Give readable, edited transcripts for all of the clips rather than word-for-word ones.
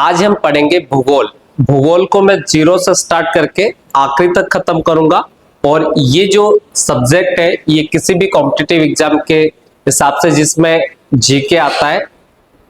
आज हम पढ़ेंगे भूगोल। भूगोल को मैं जीरो से स्टार्ट करके आखिरी तक खत्म करूंगा और ये जो सब्जेक्ट है ये किसी भी कॉम्पिटिटिव एग्जाम के हिसाब से जिसमें जीके आता है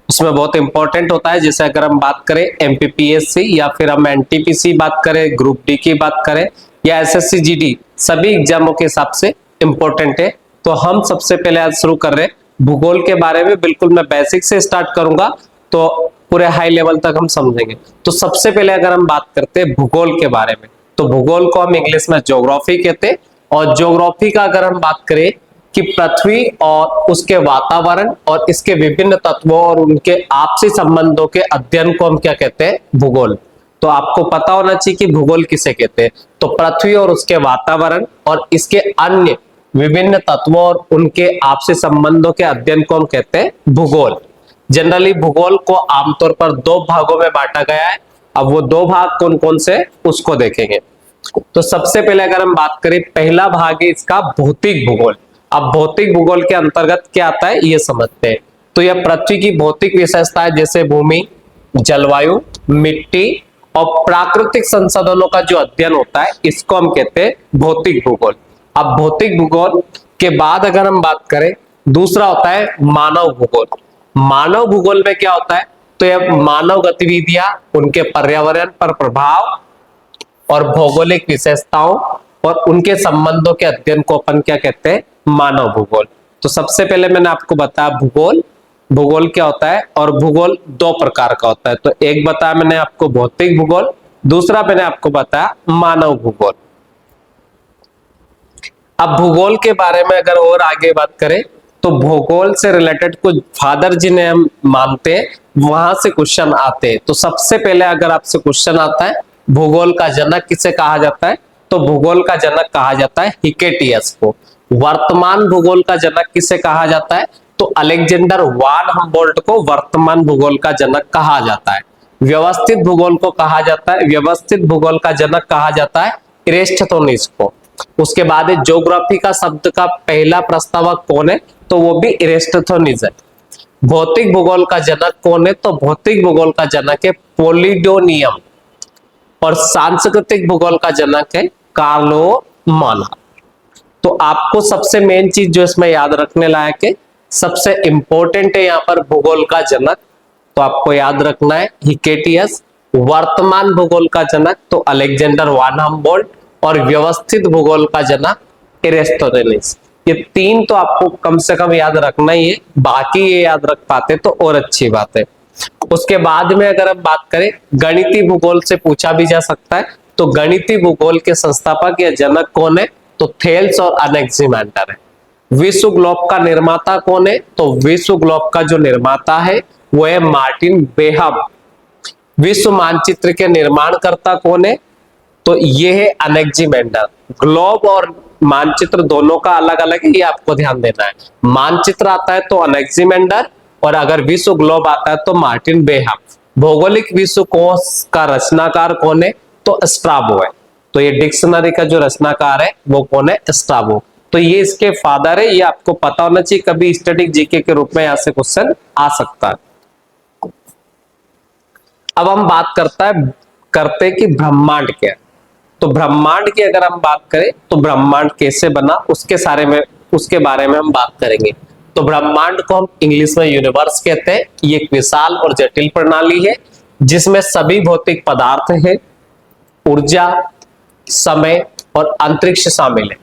उसमें बहुत इंपॉर्टेंट होता है। जैसे अगर हम बात करें एमपीपीएससी या फिर हम एनटीपीसी बात करें, ग्रुप डी की बात करें या एसएससी जीडी, सभी एग्जामों के हिसाब से इंपॉर्टेंट है। तो हम सबसे पहले आज शुरू कर रहे हैं भूगोल के बारे में। बिल्कुल मैं बेसिक से स्टार्ट करूंगा तो पूरे हाई लेवल तक हम समझेंगे। तो सबसे पहले अगर हम बात करते हैं भूगोल के बारे में, तो भूगोल को हम इंग्लिश में ज्योग्राफी कहते हैं। और ज्योग्राफी का अगर हम बात करें कि पृथ्वी और उसके वातावरण और इसके विभिन्न तत्वों और उनके आपसी संबंधों के अध्ययन को हम क्या कहते हैं? भूगोल। तो आपको पता होना चाहिए कि भूगोल किसे कहते हैं। तो पृथ्वी और उसके वातावरण और इसके अन्य विभिन्न तत्वों और उनके आपसी संबंधों के अध्ययन को हम कहते हैं भूगोल। जनरली भूगोल को आमतौर पर दो भागों में बांटा गया है। अब वो दो भाग कौन कौन से उसको देखेंगे। तो सबसे पहले अगर हम बात करें, पहला भाग है इसका भौतिक भूगोल। अब भौतिक भूगोल के अंतर्गत क्या आता है ये समझते हैं। तो यह पृथ्वी की भौतिक विशेषताएं जैसे भूमि, जलवायु, मिट्टी और प्राकृतिक संसाधनों का जो अध्ययन होता है इसको हम कहते हैं भौतिक भूगोल। अब भौतिक भूगोल के बाद अगर हम बात करें, दूसरा होता है मानव भूगोल। मानव भूगोल में क्या होता है? तो यह मानव गतिविधियां, उनके पर्यावरण पर प्रभाव और भौगोलिक विशेषताओं और उनके संबंधों के अध्ययन को अपन क्या कहते हैं? मानव भूगोल। तो सबसे पहले मैंने आपको बताया भूगोल। भूगोल क्या होता है? और भूगोल दो प्रकार का होता है। तो एक बताया मैंने आपको भौतिक भूगोल, दूसरा मैंने आपको बताया मानव भूगोल। अब भूगोल के बारे में अगर और आगे बात करें तो भूगोल से रिलेटेड कुछ फादर जिन्हें हम मानते हैं वहां से क्वेश्चन आते हैं। तो सबसे पहले अगर आपसे क्वेश्चन आता है भूगोल का जनक किसे कहा जाता है, तो भूगोल का जनक कहा जाता है हिकेटियस को। वर्तमान भूगोल का जनक किसे कहा जाता है? तो अलेक्जेंडर वान हम्बोल्ट को वर्तमान भूगोल का जनक कहा जाता है। व्यवस्थित भूगोल को कहा जाता है, व्यवस्थित भूगोल का जनक कहा जाता है इरेस्टोथनीज को। उसके बाद ज्योग्राफी का शब्द का पहला प्रस्तावक कौन है? तो वो भी इरेस्टोथनीज है। भौतिक भूगोल का जनक कौन है? तो भौतिक भूगोल का जनक है पोलिडोनियम। और सांस्कृतिक भूगोल का जनक है कार्लो माना। तो आपको सबसे मेन चीज जो इसमें याद रखने लायक है, सबसे इंपॉर्टेंट है यहाँ पर भूगोल का जनक, तो आपको याद रखना है हिकेटियस। वर्तमान भूगोल का जनक तो अलेक्जेंडर वान हम्बोल्ट और व्यवस्थित भूगोल का जनक इरेस्टोथनीज। ये तीन तो आपको कम से कम याद रखना ही है, बाकी ये याद रख पाते तो और अच्छी बात है। उसके बाद में अगर हम बात करें गणितीय भूगोल से पूछा भी जा सकता है। तो गणितीय भूगोल के संस्थापक या जनक कौन है? तो थेल्स और अनेक्सिमेंडर है। विश्व ग्लोब का निर्माता कौन है? तो विश्व ग्लोब का जो निर्माता है वो है मार्टिन बेहम। विश्व मानचित्र के निर्माणकर्ता कौन है? तो ये है अनेक्सिमेंडर। ग्लोब और मानचित्र दोनों का अलग अलग है, ये आपको ध्यान देना है। मानचित्र आता है तो अनेक्सिमेंडर और अगर विश्व ग्लोब आता है तो मार्टिन बेहम। भौगोलिक विश्व कोश का रचनाकार कौन है? तो स्ट्राबो है। तो ये डिक्शनरी का जो रचनाकार है वो कौन है? स्ट्राबो। तो ये इसके फादर है, ये आपको पता होना चाहिए। कभी स्टैटिक जीके के रूप में यहां से क्वेश्चन आ सकता है। अब हम बात करते कि ब्रह्मांड क्या है। तो ब्रह्मांड की अगर हम बात करें तो ब्रह्मांड कैसे बना उसके बारे में हम बात करेंगे। तो ब्रह्मांड को हम इंग्लिश में यूनिवर्स कहते हैं। ये एक विशाल और जटिल प्रणाली है जिसमें सभी भौतिक पदार्थ है, ऊर्जा, समय और अंतरिक्ष शामिल है।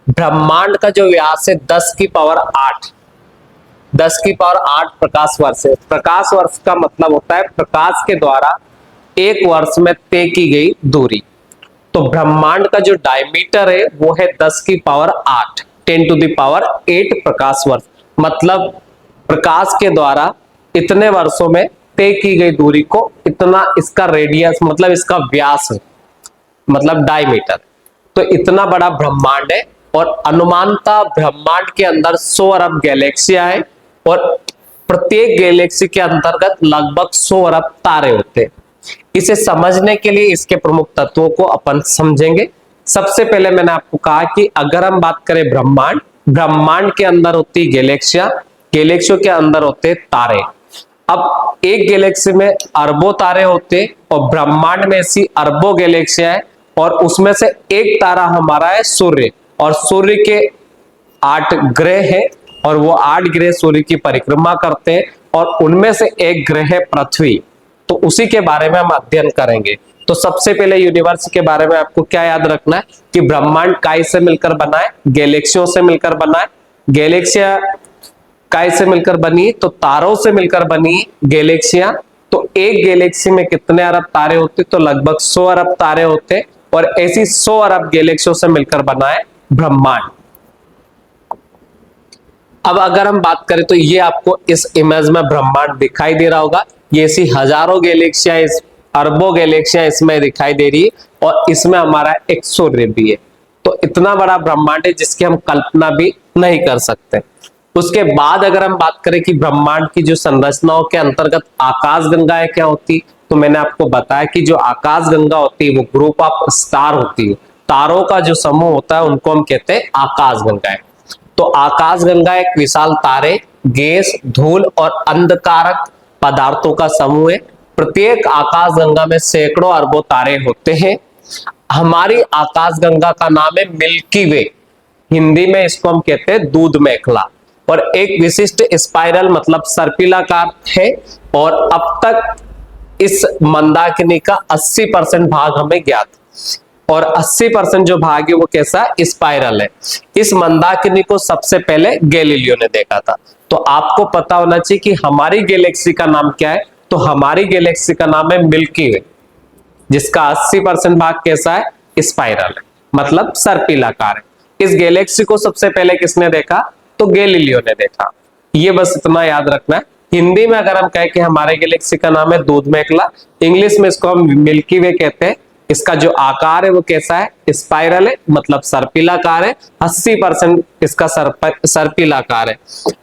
ब्रह्मांड का जो व्यास है 10 की पावर 8 प्रकाश वर्ष है। प्रकाश वर्ष का मतलब होता है प्रकाश के द्वारा एक वर्ष में तय की गई दूरी। तो ब्रह्मांड का जो डायमीटर है वो है 10 की पावर 8, 10 टू द पावर 8 प्रकाश वर्ष। मतलब प्रकाश के द्वारा इतने वर्षों में तय की गई दूरी को इतना इसका रेडियस मतलब इसका व्यास है, मतलब डायमीटर। तो इतना बड़ा ब्रह्मांड है और अनुमानतः ब्रह्मांड के अंदर 100 अरब गैलेक्सियां हैं और प्रत्येक गैलेक्सी के अंतर्गत लगभग 100 अरब तारे होते हैं। इसे समझने के लिए इसके प्रमुख तत्वों को अपन समझेंगे। सबसे पहले मैंने आपको कहा कि अगर हम बात करें ब्रह्मांड के अंदर होती गैलेक्सियां, गैलेक्सियों के अंदर होते तारे। अब एक गैलेक्सी में अरबों तारे होते और ब्रह्मांड में ऐसी अरबों गैलेक्सियां हैं, और उसमें से एक तारा हमारा है सूर्य, और सूर्य के 8 ग्रह हैं, और वो 8 ग्रह सूर्य की परिक्रमा करते हैं, और उनमें से एक ग्रह है पृथ्वी। तो उसी के बारे में हम अध्ययन करेंगे। तो सबसे पहले यूनिवर्स के बारे में आपको क्या याद रखना है कि ब्रह्मांड काय से मिलकर बना है, गैलेक्सियों से मिलकर बना है। गैलेक्सियां काय से मिलकर बनी, तो तारों से मिलकर बनी गैलेक्सियां। तो एक गैलेक्सी में कितने अरब तारे होते, तो लगभग 100 अरब तारे होते, और ऐसी 100 अरब गैलेक्सियों से मिलकर बना है ब्रह्मांड। अब अगर हम बात करें तो ये आपको इस इमेज में ब्रह्मांड दिखाई दे रहा होगा। ये ऐसी हजारों गैलेक्सियां, अरबों गैलेक्सियां इसमें दिखाई दे रही है, और इसमें हमारा एक सूर्य भी है। तो इतना बड़ा ब्रह्मांड है जिसकी हम कल्पना भी नहीं कर सकते। उसके बाद अगर हम बात करें कि ब्रह्मांड की जो संरचनाओं के अंतर्गत आकाश गंगाएं क्या होती, तो मैंने आपको बताया कि जो आकाश गंगा होती है वो ग्रुप ऑफ स्टार होती है, तारों का जो समूह होता है उनको हम कहते हैं आकाश गंगाएं। तो आकाश गंगा एक विशाल तारे, गैस, धूल और अंधकारक पदार्थों का समूह है। प्रत्येक आकाश गंगा में सैकड़ों अरबों तारे होते हैं। हमारी आकाश गंगा का नाम है मिल्की वे, हिंदी में इसको हम कहते हैं दूध मेखला, और एक विशिष्ट स्पाइरल मतलब सर्पिलाकार है। और अब तक इस मंदाकिनी का 80% भाग हमें ज्ञात, और 80% जो भाग है वो कैसा स्पाइरल है। इस मंदाकिनी को सबसे पहले गैलीलियो ने देखा था। तो आपको पता होना चाहिए कि हमारी गैलेक्सी का नाम क्या है, तो हमारी गैलेक्सी का नाम है मिल्की वे, जिसका 80% भाग कैसा है, स्पाइरल है, मतलब सर्पिलाकार है। इस गैलेक्सी को सबसे पहले किसने देखा, तो गैलीलियो ने देखा। ये बस इतना याद रखना है। हिंदी में अगर हम कहें कि हमारे गैलेक्सी का नाम है दूध मेखला, इंग्लिश में इसको हम मिल्की वे कहते हैं। इसका जो आकार है वो कैसा है, स्पाइरल है, मतलब सर्पिलाकार है। 80% इसका सर्पिलाकार है।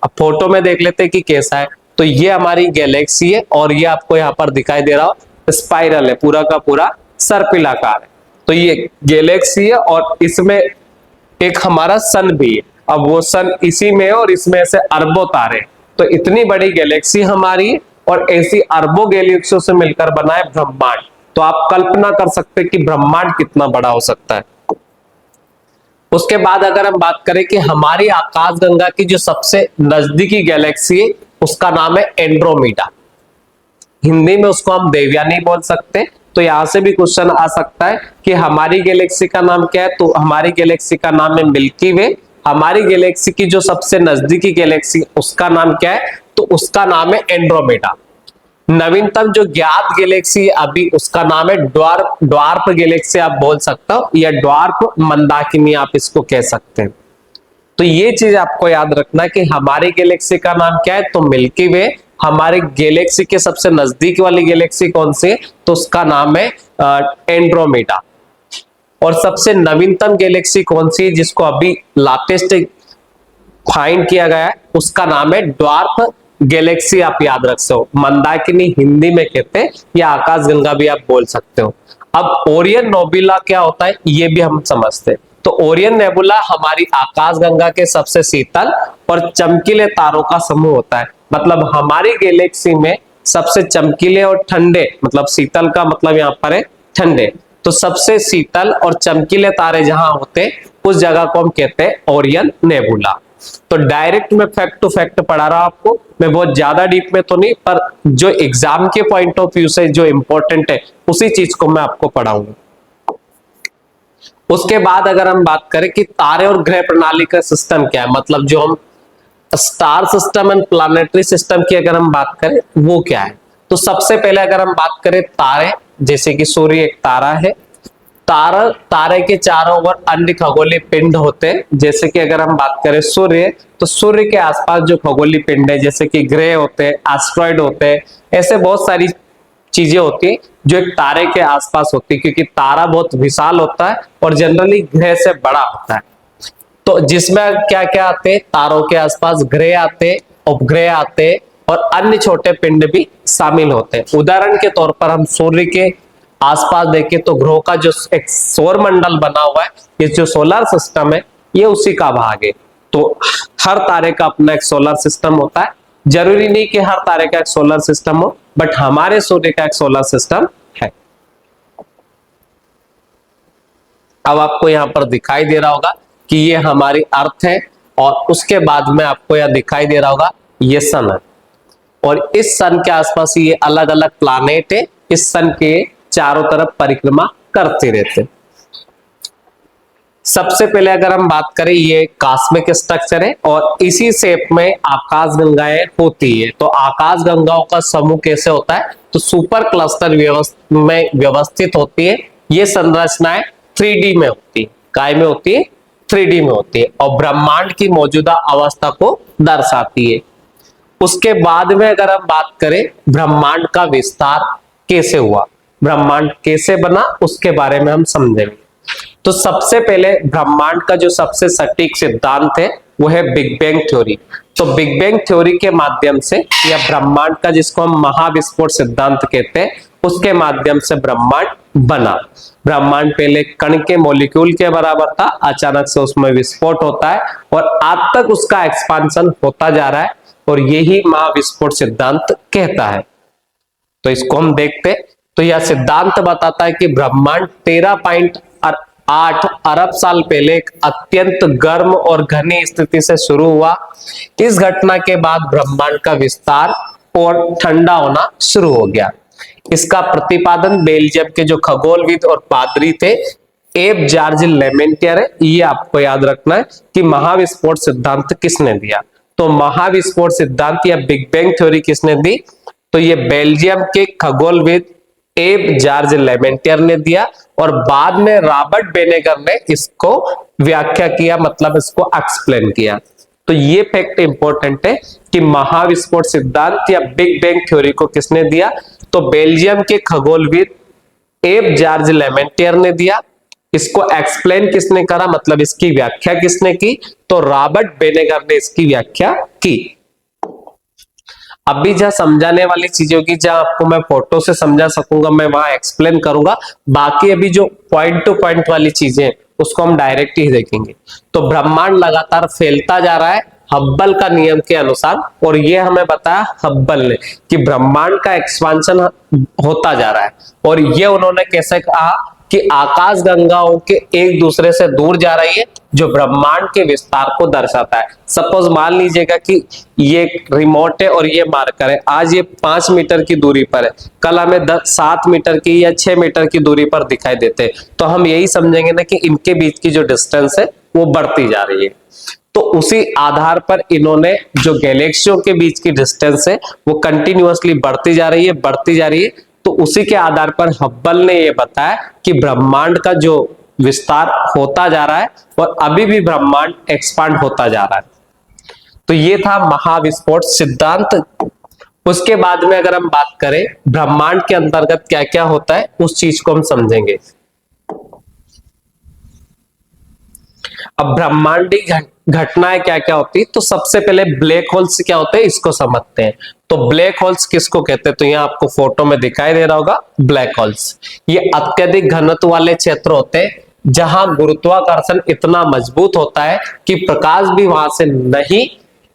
अब फोटो में देख लेते हैं कि कैसा है। तो ये हमारी गैलेक्सी है, और ये आपको यहाँ पर दिखाई दे रहा हो स्पाइरल है, पूरा का पूरा सर्पिलाकार है। तो ये गैलेक्सी है, और इसमें एक हमारा सन भी है। अब वो सन इसी में है, और इसमें से अरबों तारे। तो इतनी बड़ी गैलेक्सी हमारी है, और ऐसी अरबों गैलेक्सियों से मिलकर बना है ब्रह्मांड। तो आप कल्पना कर सकते हैं कि ब्रह्मांड कितना बड़ा हो सकता है। उसके बाद अगर हम बात करें कि हमारी आकाश गंगा की जो सबसे नजदीकी गैलेक्सी है उसका नाम है एंड्रोमेडा, हिंदी में उसको हम देवयानी बोल सकते हैं। तो यहां से भी क्वेश्चन आ सकता है कि हमारी गैलेक्सी का नाम क्या है, तो हमारी गैलेक्सी का नाम है मिल्की वे। हमारी गैलेक्सी की जो सबसे नजदीकी गैलेक्सी उसका नाम क्या है, तो उसका नाम है एंड्रोमेडा। नवीनतम जो ज्ञात गैलेक्सी अभी उसका नाम है ड्वार्फ गैलेक्सी आप बोल सकते हो, या ड्वार्फ मंदाकिनी आप इसको कह सकते हैं। तो ये चीज आपको याद रखना कि हमारी गैलेक्सी का नाम क्या है, तो मिल्की वे। हमारी गैलेक्सी के सबसे नजदीक वाली गैलेक्सी कौन सी है, तो उसका नाम है एंड्रोमेडा। और सबसे नवीनतम गैलेक्सी कौन सी है जिसको अभी लेटेस्ट फाइंड किया गया है, उसका नाम है ड्वार्फ गैलेक्सी। आप याद रख सकते हो, मंदाकिनी हिंदी में कहते हैं, या आकाश गंगा भी आप बोल सकते हो। अब ओरियन नेबुला क्या होता है ये भी हम समझते हैं। तो ओरियन नेबुला हमारी आकाश गंगा के सबसे शीतल और चमकीले तारों का समूह होता है। मतलब हमारी गैलेक्सी में सबसे चमकीले और ठंडे, मतलब शीतल का मतलब यहाँ पर है ठंडे, तो सबसे शीतल और चमकीले तारे जहां होते उस जगह को हम कहते हैं ओरियन नेबुला। तो डायरेक्ट में फैक्ट टू फैक्ट पढ़ा रहा आपको, मैं बहुत ज्यादा डीप में तो नहीं, पर जो एग्जाम के पॉइंट ऑफ व्यू से जो इंपॉर्टेंट है उसी चीज को मैं आपको पढ़ाऊंगा। उसके बाद अगर हम बात करें कि तारे और ग्रह प्रणाली का सिस्टम क्या है, मतलब जो हम star system and planetary system की अगर हम बात करें वो क्या है, तो सबसे पहले अगर हम बात करें तारे, जैसे कि सूर्य एक तारा है। तारे के चारों ओर अन्य खगोलीय पिंड होते हैं। जैसे कि अगर हम बात करें सूर्य, तो सूर्य के आसपास जो खगोलीय पिंड है, जैसे कि ग्रह होते हैं, एस्ट्रॉइड होते हैं, ऐसे बहुत सारी चीजें होती है जो एक तारे के आसपास होती है, क्योंकि तारा बहुत विशाल होता है और जनरली ग्रह से बड़ा होता है। तो जिसमें क्या क्या आते हैं, तारों के आसपास ग्रह आते हैं, उपग्रह आते हैं, और अन्य छोटे पिंड भी शामिल होते हैं। उदाहरण के तौर पर हम सूर्य के आसपास देखें तो ग्रहों का जो एक सौर मंडल बना हुआ है, ये जो सोलर सिस्टम है ये उसी का भाग है। तो हर तारे का अपना एक सोलर सिस्टम होता है, जरूरी नहीं कि हर तारे का एक सोलर सिस्टम हो, बट हमारे सूर्य का एक सोलर सिस्टम है। अब आपको यहां पर दिखाई दे रहा होगा कि ये हमारी अर्थ है, और उसके बाद में आपको यह दिखाई दे रहा होगा ये सन है, और इस सन के आसपास ये अलग अलग प्लानेट है, इस सन के चारों तरफ परिक्रमा करते रहते हैं। सबसे पहले अगर हम बात करें, ये कॉस्मिक स्ट्रक्चर है और इसी शेप में आकाश गंगाएं होती है। तो आकाश गंगाओं का समूह कैसे होता है, तो सुपर क्लस्टर में व्यवस्थित होती है। ये संरचनाएं 3D में होती है। काय में होती है? 3D में होती है, और ब्रह्मांड की मौजूदा अवस्था को दर्शाती है। उसके बाद में अगर हम बात करें ब्रह्मांड का विस्तार कैसे हुआ, ब्रह्मांड कैसे बना, उसके बारे में हम समझेंगे। तो सबसे पहले ब्रह्मांड का जो सबसे सटीक सिद्धांत है वो है बिग बैंग थ्योरी। तो बिग बैंग थ्योरी के माध्यम से, या ब्रह्मांड का जिसको हम महाविस्फोट सिद्धांत कहते हैं, उसके माध्यम से ब्रह्मांड बना। ब्रह्मांड पहले कण के मॉलिक्यूल के बराबर था, अचानक से उसमें विस्फोट होता है और आज तक उसका एक्सपांशन होता जा रहा है, और यही महाविस्फोट सिद्धांत कहता है। तो इसको हम देखते हैं। तो यह सिद्धांत बताता है कि ब्रह्मांड 13.8 अरब साल पहले एक अत्यंत गर्म और घनी स्थिति से शुरू हुआ। इस घटना के बाद ब्रह्मांड का विस्तार और ठंडा होना शुरू हो गया। इसका प्रतिपादन बेल्जियम के जो खगोलविद और पादरी थे, एब जॉर्ज लेमेंटियर है। ये आपको याद रखना है कि महाविस्फोट सिद्धांत किसने दिया। तो महाविस्फोट सिद्धांत या बिग बैंग थ्योरी किसने दी, तो ये बेल्जियम के खगोलविद एब जॉर्ज लेमेंटियर ने दिया, और बाद में रॉबर्ट बेनेगर ने इसको व्याख्या किया, मतलब इसको एक्सप्लेन किया। तो ये फैक्ट इंपॉर्टेंट है कि महाविस्फोट सिद्धांत या बिग बैंग थ्योरी को किसने दिया, तो बेल्जियम के खगोलविद एब जॉर्ज लेमेंटियर ने दिया। इसको एक्सप्लेन किसने करा, मतलब इसकी व्याख्या किसने की, तो रॉबर्ट बेनेगर ने इसकी व्याख्या की। अभी जहां समझाने वाली चीजों की, जहां आपको मैं फोटो से समझा सकूंगा, मैं वहां एक्सप्लेन करूंगा। बाकी अभी जो पॉइंट टू पॉइंट वाली चीजें उसको हम डायरेक्ट ही देखेंगे। तो ब्रह्मांड लगातार फैलता जा रहा है हब्बल का नियम के अनुसार, और ये हमें बताया हब्बल ने कि ब्रह्मांड का एक्सपांशन होता जा रहा है। और ये उन्होंने कैसे कहा कि आकाश गंगाओं के एक दूसरे से दूर जा रही है, जो ब्रह्मांड के विस्तार को दर्शाता है। सपोज मान लीजिएगा कि ये रिमोट है और ये मार्कर है, आज ये 5 मीटर की दूरी पर है, कल हमें 7 मीटर की या 6 मीटर की दूरी पर दिखाई देते हैं, तो हम यही समझेंगे ना कि इनके बीच की जो डिस्टेंस है वो बढ़ती जा रही है। तो उसी आधार पर इन्होंने जो गैलेक्सियों के बीच की डिस्टेंस है वो कंटिन्यूअसली बढ़ती जा रही है, बढ़ती जा रही है। तो उसी के आधार पर हब्बल ने यह बताया कि ब्रह्मांड का जो विस्तार होता जा रहा है और अभी भी ब्रह्मांड एक्सपांड होता जा रहा है। तो ये था महाविस्फोट सिद्धांत। उसके बाद में अगर हम बात करें ब्रह्मांड के अंतर्गत क्या क्या होता है, उस चीज को हम समझेंगे। अब ब्रह्मांडी घटनाएं क्या क्या होती है, तो सबसे पहले ब्लैक होल्स क्या होते हैं इसको समझते हैं। तो ब्लैक होल्स किसको कहते हैं, तो यहाँ आपको फोटो में दिखाई दे रहा होगा ब्लैक होल्स। ये अत्यधिक घनत्व वाले क्षेत्र होते हैं जहां गुरुत्वाकर्षण इतना मजबूत होता है कि प्रकाश भी वहां से नहीं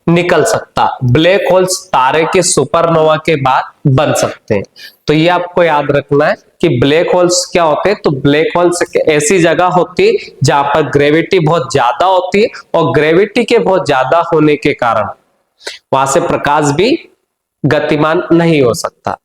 निकल सकता। ब्लैक होल्स तारे के सुपरनोवा के बाद बन सकते हैं। तो ये आपको याद रखना है कि ब्लैक होल्स क्या होते हैं। तो ब्लैक होल्स ऐसी जगह होती है जहां पर ग्रेविटी बहुत ज्यादा होती है, और ग्रेविटी के बहुत ज्यादा होने के कारण वहां से प्रकाश भी गतिमान नहीं हो सकता।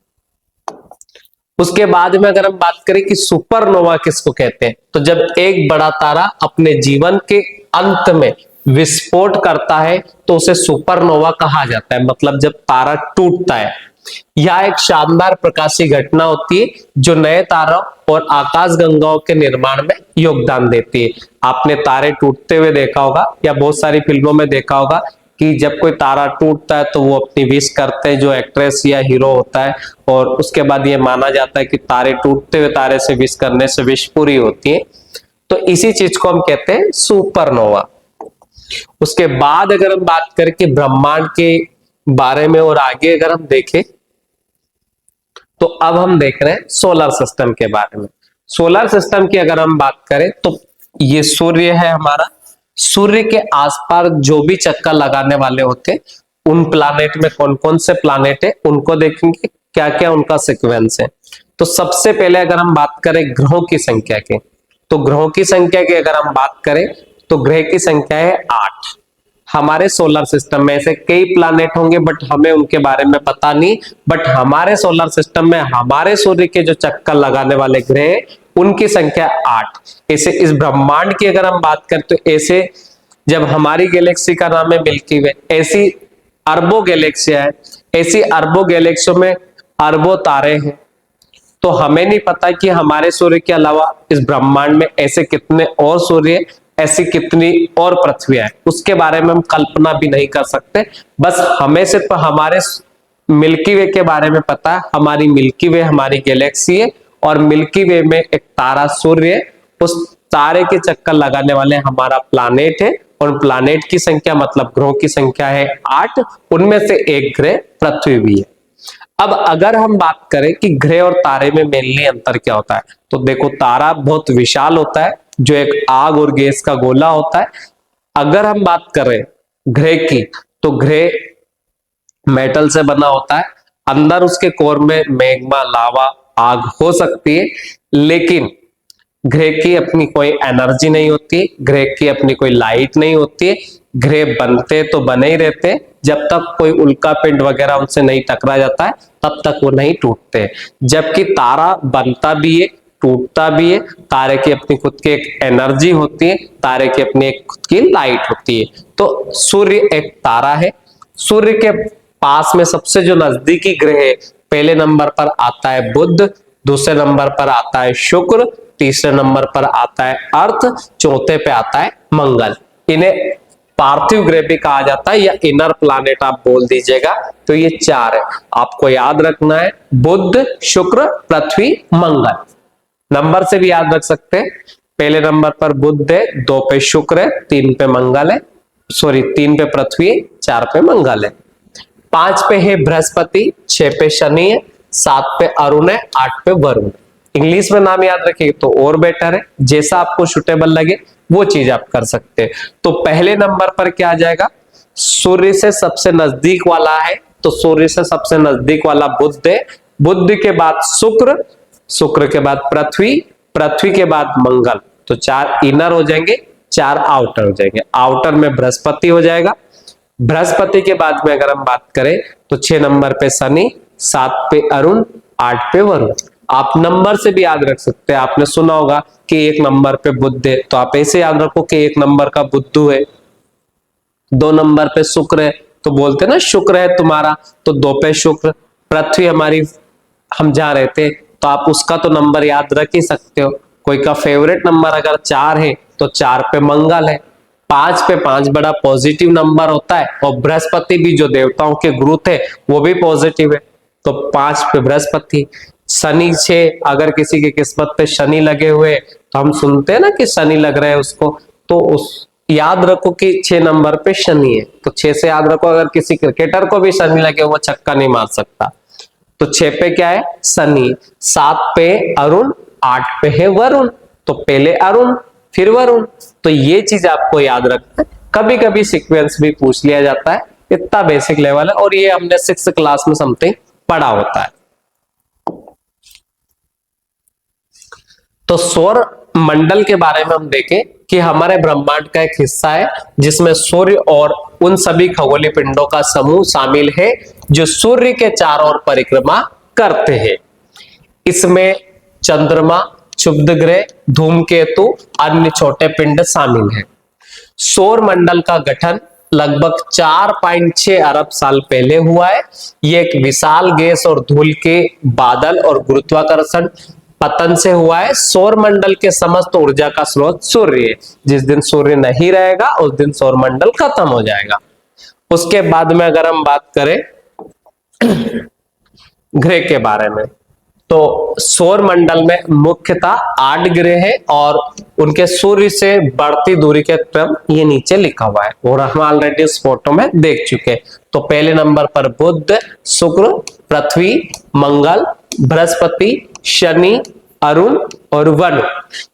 उसके बाद में अगर हम बात करें कि सुपरनोवा किसको कहते हैं, तो जब एक बड़ा तारा अपने जीवन के अंत में विस्फोट करता है तो उसे सुपरनोवा कहा जाता है, मतलब जब तारा टूटता है। यह एक शानदार प्रकाशीय घटना होती है जो नए तारों और आकाश गंगाओं के निर्माण में योगदान देती है। आपने तारे टूटते हुए देखा होगा या बहुत सारी फिल्मों में देखा होगा कि जब कोई तारा टूटता है तो वो अपनी विश करते हैं, जो एक्ट्रेस या हीरो होता है, और उसके बाद ये माना जाता है कि तारे टूटते हुए तारे से विश करने से विश पूरी होती है। तो इसी चीज को हम कहते हैं सुपरनोवा। उसके बाद अगर हम बात करें कि ब्रह्मांड के बारे में और आगे अगर हम देखें, तो अब हम देख रहे हैं सोलर सिस्टम के बारे में। सोलर सिस्टम की अगर हम बात करें तो ये सूर्य है हमारा। सूर्य के आसपास जो भी चक्कर लगाने वाले होते उन प्लानेट में कौन कौन से प्लानेट है उनको देखेंगे, क्या क्या उनका सीक्वेंस है। तो सबसे पहले अगर हम बात करें ग्रहों की संख्या की, तो ग्रहों की संख्या की अगर हम बात करें तो ग्रह की संख्या है 8। हमारे सोलर सिस्टम में ऐसे कई प्लानेट होंगे बट हमें उनके बारे में पता नहीं, बट हमारे सोलर सिस्टम में हमारे सूर्य के जो चक्कर लगाने वाले ग्रह हैं उनकी संख्या 8। ऐसे इस ब्रह्मांड की अगर हम बात करें तो ऐसे जब हमारी गैलेक्सी का नाम है मिल्की वे, ऐसी अरबों गैलेक्सियां है, ऐसी अरबों गैलेक्सियों में अरबों तारे हैं। तो हमें नहीं पता कि हमारे सूर्य के अलावा इस ब्रह्मांड में ऐसे कितने और सूर्य, ऐसी कितनी और पृथ्वी है, उसके बारे में हम कल्पना भी नहीं कर सकते। बस हमें सिर्फ हमारे मिल्की वे के बारे में पता है, हमारी मिल्की वे हमारी गैलेक्सी है और मिल्की वे में एक तारा सूर्य है, उस तारे के चक्कर लगाने वाले हमारा प्लानेट है और प्लानेट की संख्या मतलब ग्रहों की संख्या है 8, उनमें से एक ग्रह पृथ्वी भी है। अब अगर हम बात करें कि ग्रह और तारे में मेनली अंतर क्या होता है, तो देखो तारा बहुत विशाल होता है जो एक आग और गैस का गोला होता है। अगर हम बात करें ग्रह की तो ग्रह मेटल से बना होता है, अंदर उसके कोर में मैग्मा लावा आग हो सकती है, लेकिन ग्रह की अपनी कोई एनर्जी नहीं होती, ग्रह की अपनी कोई लाइट नहीं होती है। ग्रह बनते तो बने ही रहते, जब तक कोई उल्का पिंड वगैरह उनसे नहीं टकरा जाता है तब तक वो नहीं टूटते। जबकि तारा बनता भी है टूटता भी है, तारे की अपनी खुद की एक एनर्जी होती है, तारे की अपनी एक खुद की लाइट होती है। तो सूर्य एक तारा है, सूर्य के पास में सबसे जो नजदीकी ग्रह है, पहले नंबर पर आता है बुध, दूसरे नंबर पर आता है शुक्र, तीसरे नंबर पर आता है अर्थ, चौथे पे आता है मंगल। इन्हें पार्थिव ग्रह भी कहा जाता है या इनर प्लैनेट आप बोल दीजिएगा। तो ये 4 है, आपको याद रखना है, बुध शुक्र पृथ्वी मंगल। नंबर से भी याद रख सकते हैं, पहले नंबर पर बुध है, 2 पे शुक्र है, 3 पे मंगल है, सॉरी 3 पे पृथ्वी है, 4 पे मंगल है। 5 पे है बृहस्पति, 6 पे शनि है, 7 पे अरुण है, 8 पे वरुण। इंग्लिश में नाम याद रखिए तो और बेटर है, जैसा आपको सुटेबल लगे वो चीज आप कर सकते हैं। तो पहले नंबर पर क्या आ जाएगा, सूर्य से सबसे नजदीक वाला है, तो सूर्य से सबसे नजदीक वाला बुध है, बुध के बाद शुक्र, शुक्र के बाद पृथ्वी, पृथ्वी के बाद मंगल। तो 4 इनर हो जाएंगे, 4 आउटर हो जाएंगे। आउटर में बृहस्पति हो जाएगा, बृहस्पति के बाद में अगर हम बात करें तो 6 नंबर पे शनि, 7 पे अरुण, 8 पे वरुण। आप नंबर से भी याद रख सकते हैं, आपने सुना होगा कि 1 नंबर पे बुध है, तो आप ऐसे याद रखो कि 1 नंबर का बुद्धू है, 2 नंबर पे शुक्र है तो बोलते हैं ना शुक्र है तुम्हारा, तो 2 पे शुक्र, पृथ्वी हमारी हम जहां रहते हैं तो आप उसका तो नंबर याद रख ही सकते हो। कोई का फेवरेट नंबर अगर 4 है तो 4 पे मंगल है, 5 पे 5 बड़ा पॉजिटिव नंबर होता है और बृहस्पति भी जो देवताओं के गुरु थे वो भी पॉजिटिव है, तो 5 पे बृहस्पति। शनि 6, अगर किसी की किस्मत पे शनि लगे हुए तो हम सुनते हैं ना कि शनि लग रहा है उसको, तो उस याद रखो कि 6 नंबर पे शनि है, तो 6 से याद रखो अगर किसी क्रिकेटर को भी शनि लगे वो छक्का नहीं मार सकता। तो 6 पे क्या है शनि, 7 पे अरुण, 8 पे है वरुण, तो पहले अरुण फिर वरुण। तो ये चीज आपको याद रखना है, कभी कभी सीक्वेंस भी पूछ लिया जाता है, इतना बेसिक लेवल है और ये हमने 6th क्लास में समथिंग पढ़ा होता है। तो सौर मंडल के बारे में हम देखें कि हमारे ब्रह्मांड का एक हिस्सा है जिसमें सूर्य और उन सभी खगोलीय पिंडों का समूह शामिल है जो सूर्य के चारों ओर परिक्रमा करते हैं। इसमें चंद्रमा, क्षुब्ध ग्रह, धूमकेतु, अन्य छोटे पिंड शामिल हैं। सौर मंडल का गठन लगभग 4.6 अरब साल पहले हुआ है। यह एक विशाल गैस और धूल के बादल और गुरुत्वाकर्षण पतन से हुआ है। सौर मंडल के समस्त ऊर्जा का स्रोत सूर्य है। जिस दिन सूर्य नहीं रहेगा उस दिन सौर मंडल खत्म हो जाएगा। उसके बाद में अगर हम बात करें ग्रह के बारे में, तो सौर मंडल में मुख्यतः 8 ग्रह है और उनके सूर्य से बढ़ती दूरी के क्रम ये नीचे लिखा हुआ है और हम ऑलरेडी इस फोटो में देख चुके हैं। तो पहले नंबर पर बुध, शुक्र, पृथ्वी, मंगल, बृहस्पति, शनि, अरुण और वरुण,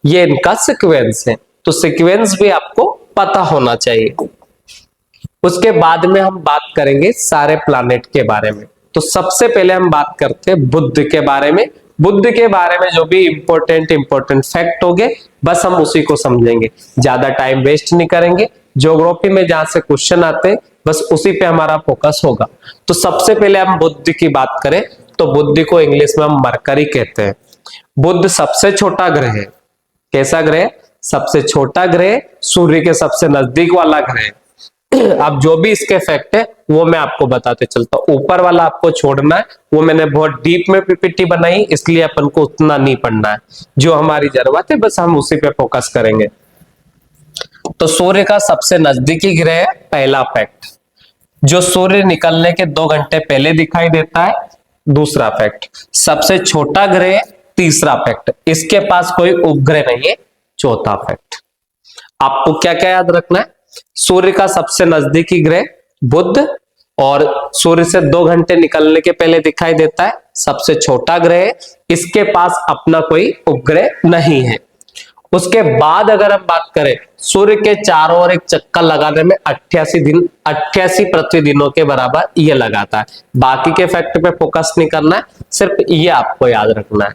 ये इनका सीक्वेंस है। तो सीक्वेंस भी आपको पता होना चाहिए। उसके बाद में हम बात करेंगे सारे प्लैनेट के बारे में। तो सबसे पहले हम बात करते हैं बुध के बारे में। बुध के बारे में जो भी इंपॉर्टेंट फैक्ट होंगे बस हम उसी को समझेंगे, ज्यादा टाइम वेस्ट नहीं करेंगे। ज्योग्राफी में जहां से क्वेश्चन आते हैं बस उसी पे हमारा फोकस होगा। तो सबसे पहले हम बुध की बात करें तो बुध को इंग्लिश में हम मरकरी कहते हैं। बुध सबसे छोटा ग्रह है। कैसा ग्रह? सबसे छोटा ग्रह, सूर्य के सबसे नजदीक वाला ग्रह। अब जो भी इसके फैक्ट है वो मैं आपको बताते चलता हूं। ऊपर वाला आपको छोड़ना है, वो मैंने बहुत डीप में पीपीटी बनाई, इसलिए अपन को उतना नहीं पढ़ना है। जो हमारी जरूरत है बस हम उसी पे फोकस करेंगे। तो सूर्य का सबसे नजदीकी ग्रह है, पहला फैक्ट। जो सूर्य निकलने के 2 घंटे पहले दिखाई देता है, दूसरा फैक्ट। सबसे छोटा ग्रह, तीसरा फैक्ट। इसके पास कोई उपग्रह नहीं है, चौथा फैक्ट। आपको क्या क्या याद रखना है? सूर्य का सबसे नजदीकी ग्रह बुध, और सूर्य से 2 घंटे निकलने के पहले दिखाई देता है, सबसे छोटा ग्रह। इसके पास अपना कोई उपग्रह नहीं है। उसके बाद अगर हम बात करें, सूर्य के चारों ओर एक चक्कर लगाने में 88 पृथ्वी दिनों के बराबर ये लगाता है। बाकी के फैक्ट पे फोकस नहीं करना है, सिर्फ ये आपको याद रखना है।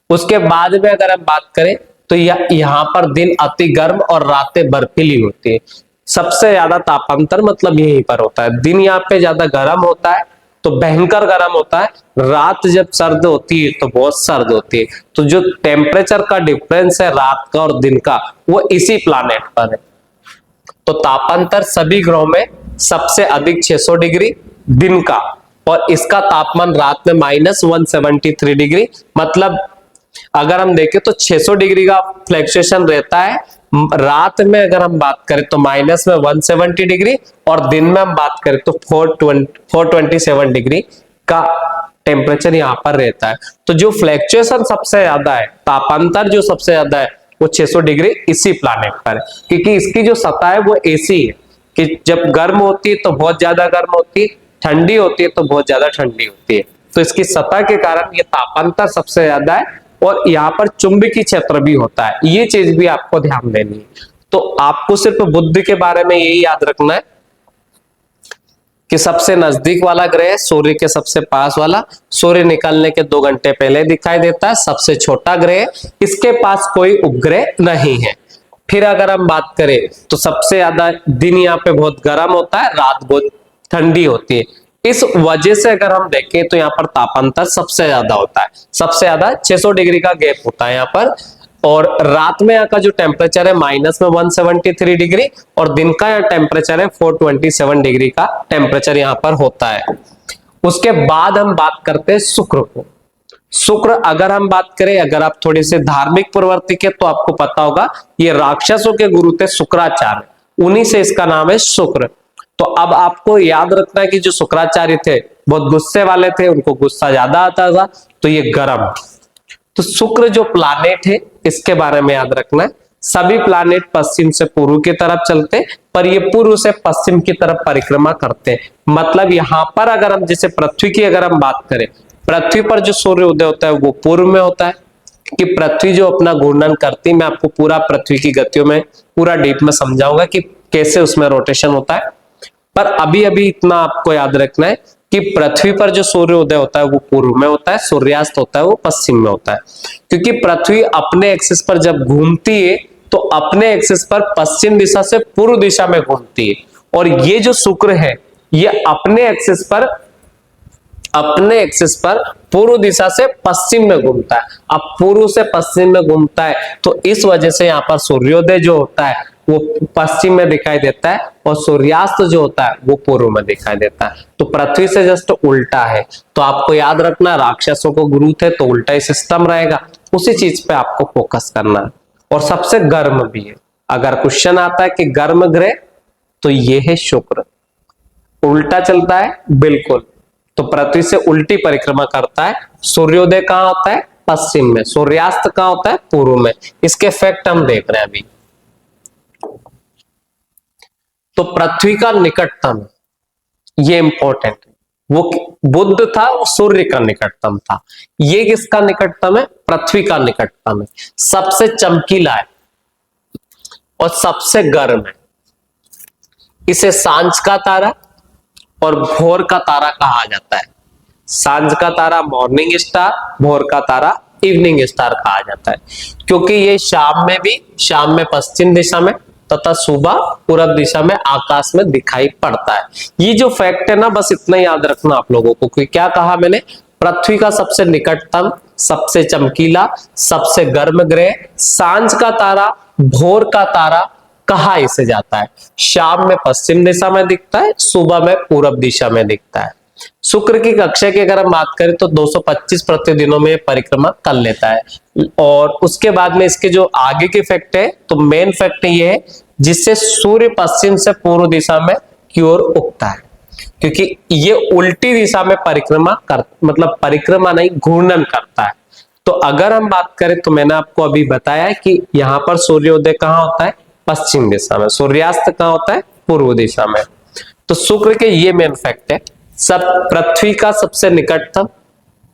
उसके बाद में अगर हम बात करें तो यहाँ पर दिन अति गर्म और रातें बर्फीली होती है। सबसे ज्यादा तापांतर मतलब यहीं पर होता है। दिन यहाँ पे ज्यादा गर्म होता है तो भयंकर गर्म होता है, रात जब सर्द होती है तो बहुत सर्द होती है। तो जो टेम्परेचर का डिफरेंस है रात का और दिन का, वो इसी प्लैनेट पर है। तो तापांतर सभी ग्रहों में सबसे अधिक 600 डिग्री दिन का, और इसका तापमान रात में -173 डिग्री। मतलब अगर हम देखें तो 600 डिग्री का फ्लक्चुएशन रहता है। रात में अगर हम बात करें तो माइनस में 170 डिग्री, और दिन में हम बात करें तो 427 डिग्री का टेम्परेचर यहाँ पर रहता है। तो जो फ्लक्चुएशन सबसे ज्यादा है, तापांतर जो सबसे ज्यादा है, वो 600 डिग्री इसी प्लैनेट पर है। क्योंकि इसकी जो सतह है वो ऐसी है कि जब गर्म होती है तो बहुत ज्यादा गर्म होती है, ठंडी होती है तो बहुत ज्यादा ठंडी होती है। तो इसकी सतह के कारण ये तापांतर सबसे ज्यादा है, और यहाँ पर चुंबकीय क्षेत्र भी होता है। ये चीज भी आपको ध्यान देनी है। तो आपको सिर्फ बुध के बारे में यही याद रखना है कि सबसे नजदीक वाला ग्रह, सूर्य के सबसे पास वाला, सूर्य निकलने के 2 घंटे पहले दिखाई देता है, सबसे छोटा ग्रह, इसके पास कोई उपग्रह नहीं है। फिर अगर हम बात करें तो सबसे ज्यादा दिन यहाँ पे बहुत गर्म होता है, रात बहुत ठंडी होती है। इस वजह से अगर हम देखें तो यहाँ पर तापांतर सबसे ज्यादा होता है। सबसे ज्यादा 600 डिग्री का गैप होता है यहाँ पर। और रात में यहाँ का जो टेम्परेचर है -173 डिग्री, और दिन का यहाँ टेम्परेचर है 427 डिग्री का टेम्परेचर यहाँ पर होता है। उसके बाद हम बात करते हैं शुक्र को। शुक्र अगर हम बात करें, अगर आप थोड़े से धार्मिक प्रवृत्ति के, तो आपको पता होगा ये राक्षसों के गुरु थे शुक्राचार्य, उन्हीं से इसका नाम है शुक्र। तो अब आपको याद रखना है कि जो शुक्राचार्य थे बहुत गुस्से वाले थे, उनको गुस्सा ज्यादा आता था, तो ये गर्म। तो शुक्र जो प्लैनेट है इसके बारे में याद रखना है। सभी प्लैनेट पश्चिम से पूर्व की तरफ चलते, पर ये पूर्व से पश्चिम की तरफ परिक्रमा करते हैं। मतलब यहाँ पर अगर हम जैसे पृथ्वी की अगर हम बात करें, पृथ्वी पर जो सूर्य उदय होता है वो पूर्व में होता है, कि पृथ्वी जो अपना घूर्णन करती है। मैं आपको पूरा पृथ्वी की गतियों में पूरा डीप में समझाऊंगा कि कैसे उसमें रोटेशन होता है। पर अभी अभी इतना आपको याद रखना है कि पृथ्वी पर जो सूर्य उदय होता है वो पूर्व में होता है, सूर्यास्त होता है वो पश्चिम में होता है। क्योंकि पृथ्वी अपने एक्सिस पर जब घूमती है तो अपने एक्सिस पर पश्चिम दिशा से पूर्व दिशा में घूमती है, और ये जो शुक्र है ये अपने एक्सिस पर पूर्व दिशा से पश्चिम में घूमता है। अब पूर्व से पश्चिम में घूमता है तो इस वजह से यहाँ पर सूर्योदय जो होता है वो पश्चिम में दिखाई देता है, और सूर्यास्त जो होता है वो पूर्व में दिखाई देता है। तो पृथ्वी से जस्ट उल्टा है। तो आपको याद रखना, राक्षसों को गुरु थे तो उल्टा ही सिस्टम रहेगा, उसी चीज पे आपको फोकस करना है। और सबसे गर्म भी है। अगर क्वेश्चन आता है कि गर्म ग्रह, तो ये है शुक्र। उल्टा चलता है बिल्कुल, तो पृथ्वी से उल्टी परिक्रमा करता है। सूर्योदय कहाँ होता है? पश्चिम में। सूर्यास्त कहाँ होता है? पूर्व में। इसके फैक्ट हम देख रहे हैं अभी। तो पृथ्वी का निकटतम, ये इंपॉर्टेंट है। वो बुध था, वो सूर्य का निकटतम था। ये किसका निकटतम है? पृथ्वी का निकटतम है। सबसे चमकीला है और सबसे गर्म है। इसे सांझ का तारा और भोर का तारा कहा जाता है। सांझ का तारा मॉर्निंग स्टार, भोर का तारा इवनिंग स्टार कहा जाता है, क्योंकि ये शाम में पश्चिम दिशा में तथा सुबह पूरब दिशा में आकाश में दिखाई पड़ता है। ये जो फैक्ट है ना, बस इतना याद रखना आप लोगों को कि क्या कहा मैंने, पृथ्वी का सबसे निकटतम, सबसे चमकीला, सबसे गर्म ग्रह सांझ का तारा, भोर का तारा कहा इसे जाता है, शाम में पश्चिम दिशा में दिखता है, सुबह में पूरब दिशा में दिखता है। शुक्र की कक्षा की अगर हम बात करें तो 225 प्रतिदिनों में परिक्रमा कर लेता है। और उसके बाद में इसके जो आगे के फैक्ट है, तो मेन फैक्ट ये है जिससे सूर्य पश्चिम से पूर्व दिशा में की ओर उगता है, क्योंकि ये उल्टी दिशा में मतलब परिक्रमा नहीं, घूर्णन करता है। तो अगर हम बात करें तो मैंने आपको अभी बताया कि यहाँ पर सूर्योदय कहाँ होता है, पश्चिम दिशा में, सूर्यास्त कहाँ होता है, पूर्व दिशा में। तो शुक्र के ये मेन फैक्ट है। सब पृथ्वी का सबसे निकटतम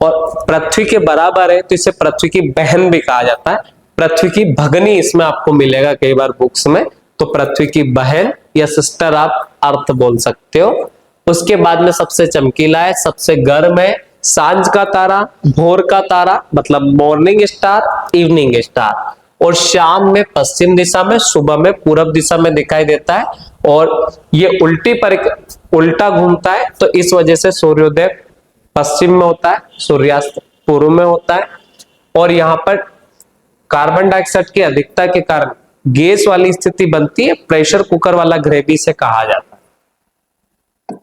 और पृथ्वी के बराबर है, तो इसे पृथ्वी की बहन भी कहा जाता है। पृथ्वी की भगनी इसमें आपको मिलेगा कई बार बुक्स में, तो पृथ्वी की बहन या सिस्टर आप अर्थ बोल सकते हो। उसके बाद में सबसे चमकीला है, सबसे गर्म है, सांझ का तारा, भोर का तारा मतलब मॉर्निंग स्टार, इवनिंग स्टार, और शाम में पश्चिम दिशा में, सुबह में पूरब दिशा में दिखाई देता है। और ये उल्टा घूमता है, तो इस वजह से सूर्योदय पश्चिम में होता है, सूर्यास्त पूर्व में होता है। और यहाँ पर कार्बन डाइऑक्साइड की अधिकता के कारण गैस वाली स्थिति बनती है, प्रेशर कुकर वाला ग्रह भी इसे कहा जाता है।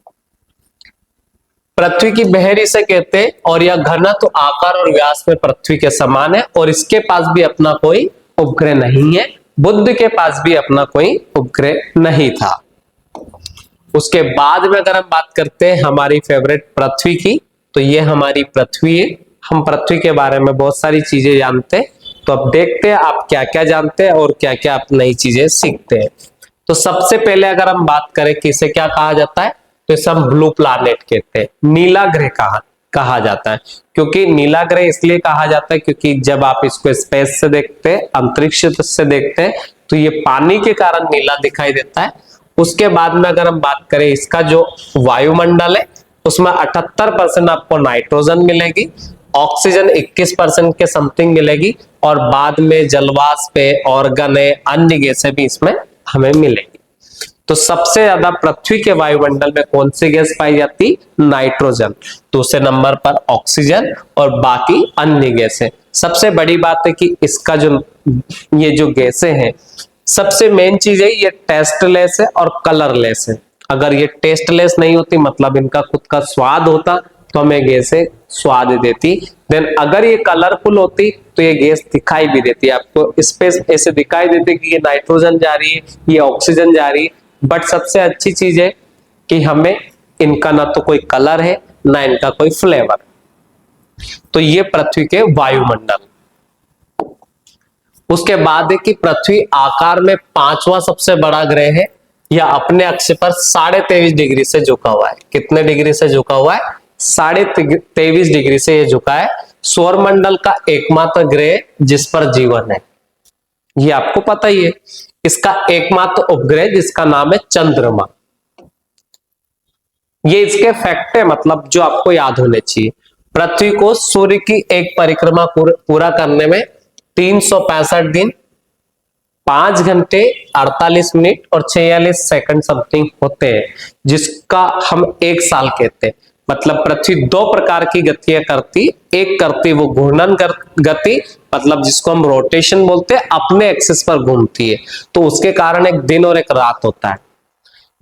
पृथ्वी की बहर इसे कहते हैं, और यह घनत्व, आकार और व्यास में पृथ्वी के समान है, और इसके पास भी अपना कोई उपग्रह नहीं है। बुध के पास भी अपना कोई उपग्रह नहीं था। उसके बाद में अगर हम बात करते हैं हमारी फेवरेट पृथ्वी की, तो ये हमारी पृथ्वी है। हम पृथ्वी के बारे में बहुत सारी चीजें जानते हैं, तो अब देखते हैं आप क्या क्या जानते हैं और क्या क्या आप नई चीजें सीखते हैं। तो सबसे पहले अगर हम बात करें कि इसे क्या कहा जाता है, तो इसे हम ब्लू प्लैनेट कहते हैं, नीला ग्रह कहा जाता है। क्योंकि नीला ग्रह इसलिए कहा जाता है क्योंकि जब आप इसको स्पेस से देखते हैं, अंतरिक्ष से देखते हैं, तो ये पानी के कारण नीला दिखाई देता है। उसके बाद में अगर हम बात करें इसका जो वायुमंडल है, उसमें 78% आपको नाइट्रोजन मिलेगी, ऑक्सीजन 21% के समथिंग मिलेगी, और बाद में जलवाष्प है, ऑर्गन है, अन्य गैसें भी इसमें हमें मिलेगी। तो सबसे ज्यादा पृथ्वी के वायुमंडल में कौन सी गैस पाई जाती, नाइट्रोजन, दूसरे नंबर पर ऑक्सीजन, और बाकी अन्य गैसें। सबसे बड़ी बात है कि इसका ये जो गैसें हैं, सबसे मेन चीज है ये टेस्टलेस है और कलरलेस है। अगर ये टेस्टलेस नहीं होती, मतलब इनका खुद का स्वाद होता, तो हमें गैसें स्वाद देती। देन अगर ये कलरफुल होती तो ये गैस दिखाई भी देती, आपको स्पेस ऐसे दिखाई देती कि ये नाइट्रोजन जा रही है, ये ऑक्सीजन जा रही है। बट सबसे अच्छी चीज है कि हमें इनका ना तो कोई कलर है, ना इनका कोई फ्लेवर। तो ये पृथ्वी के वायुमंडल। उसके बाद है कि पृथ्वी आकार में 5वां सबसे बड़ा ग्रह है, या अपने अक्ष पर 23.5 डिग्री से झुका हुआ है। कितने डिग्री से झुका हुआ है, 23.5 डिग्री से ये झुका है। सौरमंडल का एकमात्र ग्रह जिस पर जीवन है, ये आपको पता ही है। इसका एकमात्र उपग्रह जिसका नाम है चंद्रमा। ये इसके फैक्ट है, मतलब जो आपको याद होने चाहिए। पृथ्वी को सूर्य की एक परिक्रमा पूरा करने में 365 दिन, 5 घंटे 48 मिनट और 46 सेकंड समथिंग होते हैं, जिसका हम 1 साल कहते हैं। मतलब पृथ्वी 2 प्रकार की गतियां करती, एक करती वो घूर्णन गति, मतलब जिसको हम रोटेशन बोलते हैं, अपने एक्सिस पर घूमती है, तो उसके कारण एक दिन और एक रात होता है।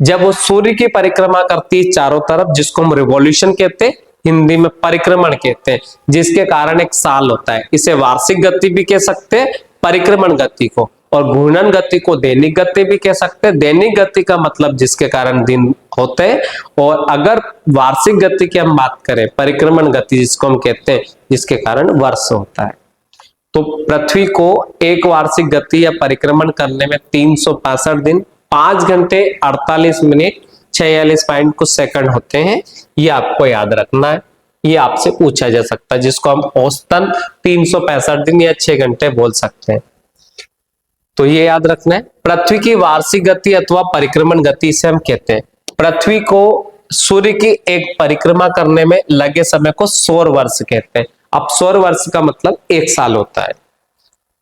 जब वो सूर्य की परिक्रमा करती है चारों तरफ, जिसको हम रिवॉल्यूशन कहते हैं, हिंदी में परिक्रमण कहते हैं, जिसके कारण एक साल होता है। इसे वार्षिक गति भी कह सकते हैं, परिक्रमण गति को, और घूर्णन गति को दैनिक गति भी कह सकते हैं। दैनिक गति का मतलब जिसके कारण दिन होते हैं, और अगर वार्षिक गति की हम बात करें, परिक्रमण गति जिसको हम कहते हैं, जिसके कारण वर्ष होता है। तो पृथ्वी को एक वार्षिक गति या परिक्रमण करने में 365 दिन, 5 घंटे 48 मिनट 46 पॉइंट कुछ सेकंड होते हैं। ये आपको याद रखना है, ये आपसे पूछा जा सकता है, जिसको हम औसतन 365 दिन या 6 घंटे बोल सकते हैं। तो ये याद रखना है। पृथ्वी की वार्षिक गति अथवा परिक्रमण गति से हम कहते हैं। पृथ्वी को सूर्य की एक परिक्रमा करने में लगे समय को सौर वर्ष कहते हैं। अब सौर वर्ष का मतलब 1 साल होता है।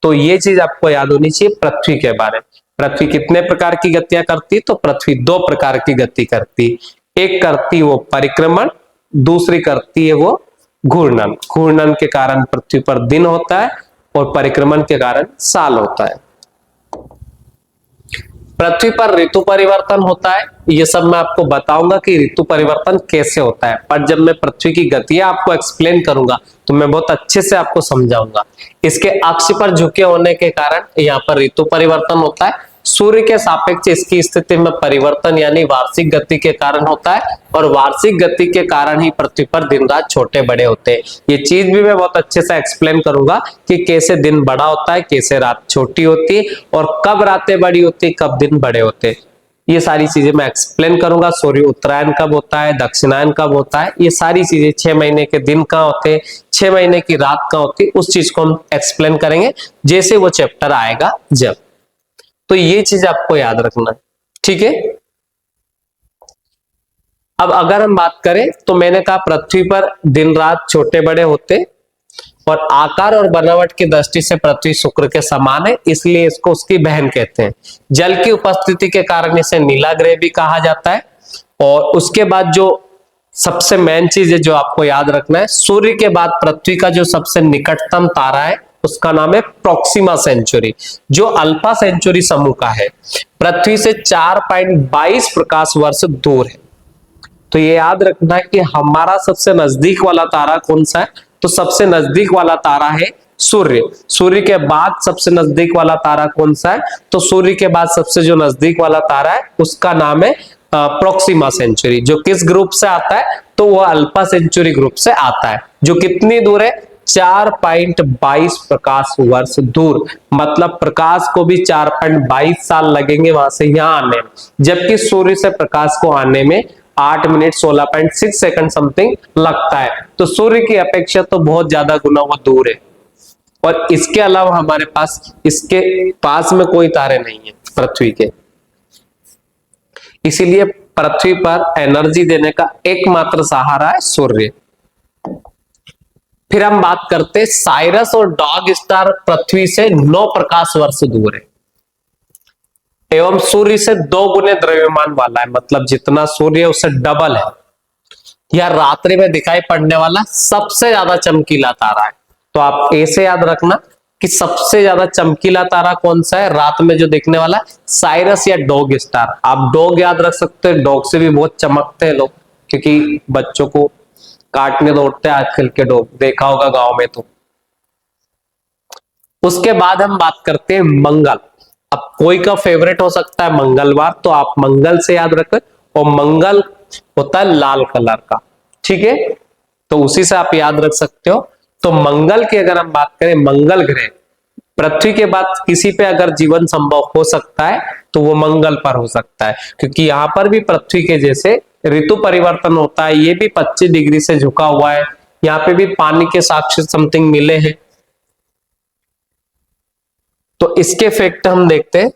तो ये चीज आपको याद होनी चाहिए पृथ्वी के बारे में। पृथ्वी कितने प्रकार की गतियां करती? तो पृथ्वी 2 प्रकार की गति करती। एक करती वो परिक्रमण, दूसरी करती है वो घूर्णन। घूर्णन के कारण पृथ्वी पर दिन होता है और परिक्रमण के कारण साल होता है। पृथ्वी पर ऋतु परिवर्तन होता है, ये सब मैं आपको बताऊंगा कि ऋतु परिवर्तन कैसे होता है। पर जब मैं पृथ्वी की गतियां आपको एक्सप्लेन करूंगा तो मैं बहुत अच्छे से आपको समझाऊंगा। इसके अक्ष पर झुके होने के कारण यहाँ पर ऋतु परिवर्तन होता है। सूर्य के सापेक्ष इसकी स्थिति में परिवर्तन यानी वार्षिक गति के कारण होता है, और वार्षिक गति के कारण ही पृथ्वी पर दिन रात छोटे बड़े होते हैं। ये चीज भी मैं बहुत अच्छे से एक्सप्लेन करूंगा कि कैसे दिन बड़ा होता है, कैसे रात छोटी होती है, और कब रातें बड़ी होती है, कब दिन बड़े होते हैं। ये सारी चीजें मैं एक्सप्लेन करूंगा। सूर्य उत्तरायण कब होता है, दक्षिणायन कब होता है, ये सारी चीजें 6 महीने के दिन कहाँ होते हैं, 6 महीने की रात कहाँ होती है, उस चीज को हम एक्सप्लेन करेंगे जैसे वो चैप्टर आएगा जब। तो ये चीज आपको याद रखना है, ठीक है। अब अगर हम बात करें तो मैंने कहा पृथ्वी पर दिन रात छोटे बड़े होते, और आकार और बनावट की दृष्टि से पृथ्वी शुक्र के समान है, इसलिए इसको उसकी बहन कहते हैं। जल की उपस्थिति के कारण इसे नीला ग्रह भी कहा जाता है। और उसके बाद जो सबसे मेन चीज है जो आपको याद रखना है, सूर्य के बाद पृथ्वी का जो सबसे निकटतम तारा है उसका नाम है प्रोक्सिमा सेंचुरी, जो अल्फा सेंचुरी समूह का है। पृथ्वी से 4.22 प्रकाश वर्ष दूर है। तो ये याद रखना है कि हमारा सबसे नजदीक वाला तारा कौन सा है, तो सबसे नजदीक वाला तारा है सूर्य। सूर्य के बाद सबसे नजदीक वाला तारा कौन सा है, तो सूर्य के बाद सबसे जो नजदीक वाला तारा है उसका नाम है प्रोक्सिमा सेंचुरी। जो किस ग्रुप से आता है, तो वो अल्फा सेंचुरी ग्रुप से आता है, जो कितनी दूर है, 4.22 प्रकाश वर्ष दूर। मतलब प्रकाश को भी 4.22 साल लगेंगे वहां से यहाँ आने में, जबकि सूर्य से प्रकाश को आने में 8 मिनट 16.6 सेकंड समथिंग लगता है। तो सूर्य की अपेक्षा तो बहुत ज्यादा गुना वो दूर है। और इसके अलावा हमारे पास इसके पास में कोई तारे नहीं है पृथ्वी के, इसीलिए पृथ्वी पर एनर्जी देने का एकमात्र सहारा है सूर्य। फिर हम बात करते हैं साइरस और डॉग स्टार पृथ्वी से 9 प्रकाश वर्ष दूर है, एवं सूर्य से 2 गुने द्रव्यमान वाला है। मतलब जितना सूर्य है उससे डबल है। यह रात्रि में दिखाई पड़ने वाला सबसे ज्यादा चमकीला तारा है। तो आप ऐसे याद रखना कि सबसे ज्यादा चमकीला तारा कौन सा है रात में जो दिखने वाला, साइरस या डॉग स्टार। आप डॉग याद रख सकते हैं, डॉग से भी बहुत चमकते हैं लोग, क्योंकि बच्चों को काटने दौड़ते हैं आजकल के डॉग, देखा होगा गांव में। तो उसके बाद हम बात करते हैं मंगल। अब कोई का फेवरेट हो सकता है मंगलवार, तो आप मंगल से याद रखें, और मंगल होता है लाल कलर का, ठीक है। तो उसी से आप याद रख सकते हो। तो मंगल की अगर हम बात करें, मंगल ग्रह पृथ्वी के बाद किसी पे अगर जीवन संभव हो सकता है तो वो मंगल पर हो सकता है, क्योंकि यहाँ पर भी पृथ्वी के जैसे ऋतु परिवर्तन होता है। ये भी 25 डिग्री से झुका हुआ है, यहाँ पे भी पानी के साक्ष्य समथिंग मिले हैं। तो इसके इफेक्ट हम देखते हैं।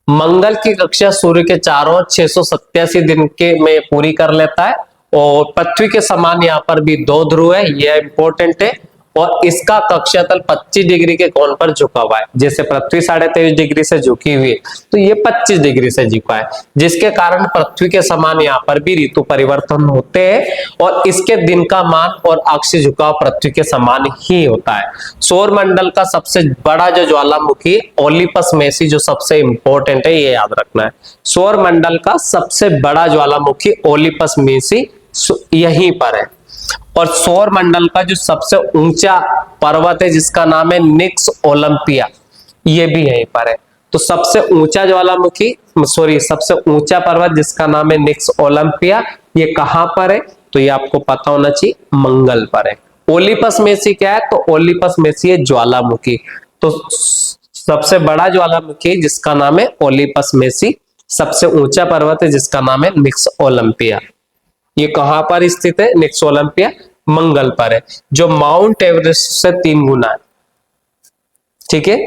मंगल की कक्षा सूर्य के चारों ओर 687 दिन के में पूरी कर लेता है, और पृथ्वी के समान यहाँ पर भी 2 ध्रुव है, यह इंपॉर्टेंट है। और इसका कक्षातल 25 डिग्री के कोण पर झुका हुआ है। जैसे पृथ्वी 23.5 डिग्री से झुकी हुई है, तो ये 25 डिग्री से झुका है, जिसके कारण पृथ्वी के समान यहाँ पर भी ऋतु परिवर्तन होते हैं। और इसके दिन का मान और अक्ष झुकाव पृथ्वी के समान ही होता है। सौर मंडल का सबसे बड़ा जो ज्वालामुखी ओलिपस मेसी, जो सबसे इंपॉर्टेंट है, ये याद रखना है। सौर मंडल का सबसे बड़ा ज्वालामुखी ओलिपस मेसी यहीं पर है। और सौर मंडल का जो सबसे ऊंचा पर्वत है जिसका नाम है निक्स ओलंपिया, ये भी यहीं पर है। तो सबसे ऊंचा ज्वालामुखी, सॉरी, सबसे ऊंचा पर्वत जिसका नाम है निक्स ओलंपिया, ये कहां पर है, तो ये आपको पता होना चाहिए, मंगल पर है। ओलिपस मेसी क्या है, तो ओलिपस मेसी है ज्वालामुखी। तो सबसे बड़ा ज्वालामुखी जिसका नाम है ओलिपस मेसी, सबसे ऊंचा पर्वत है जिसका नाम है निक्स ओलंपिया। ये कहां पर स्थित है, निक्स ओलंपिया मंगल पर है, जो माउंट एवरेस्ट से 3 गुना है, ठीक है।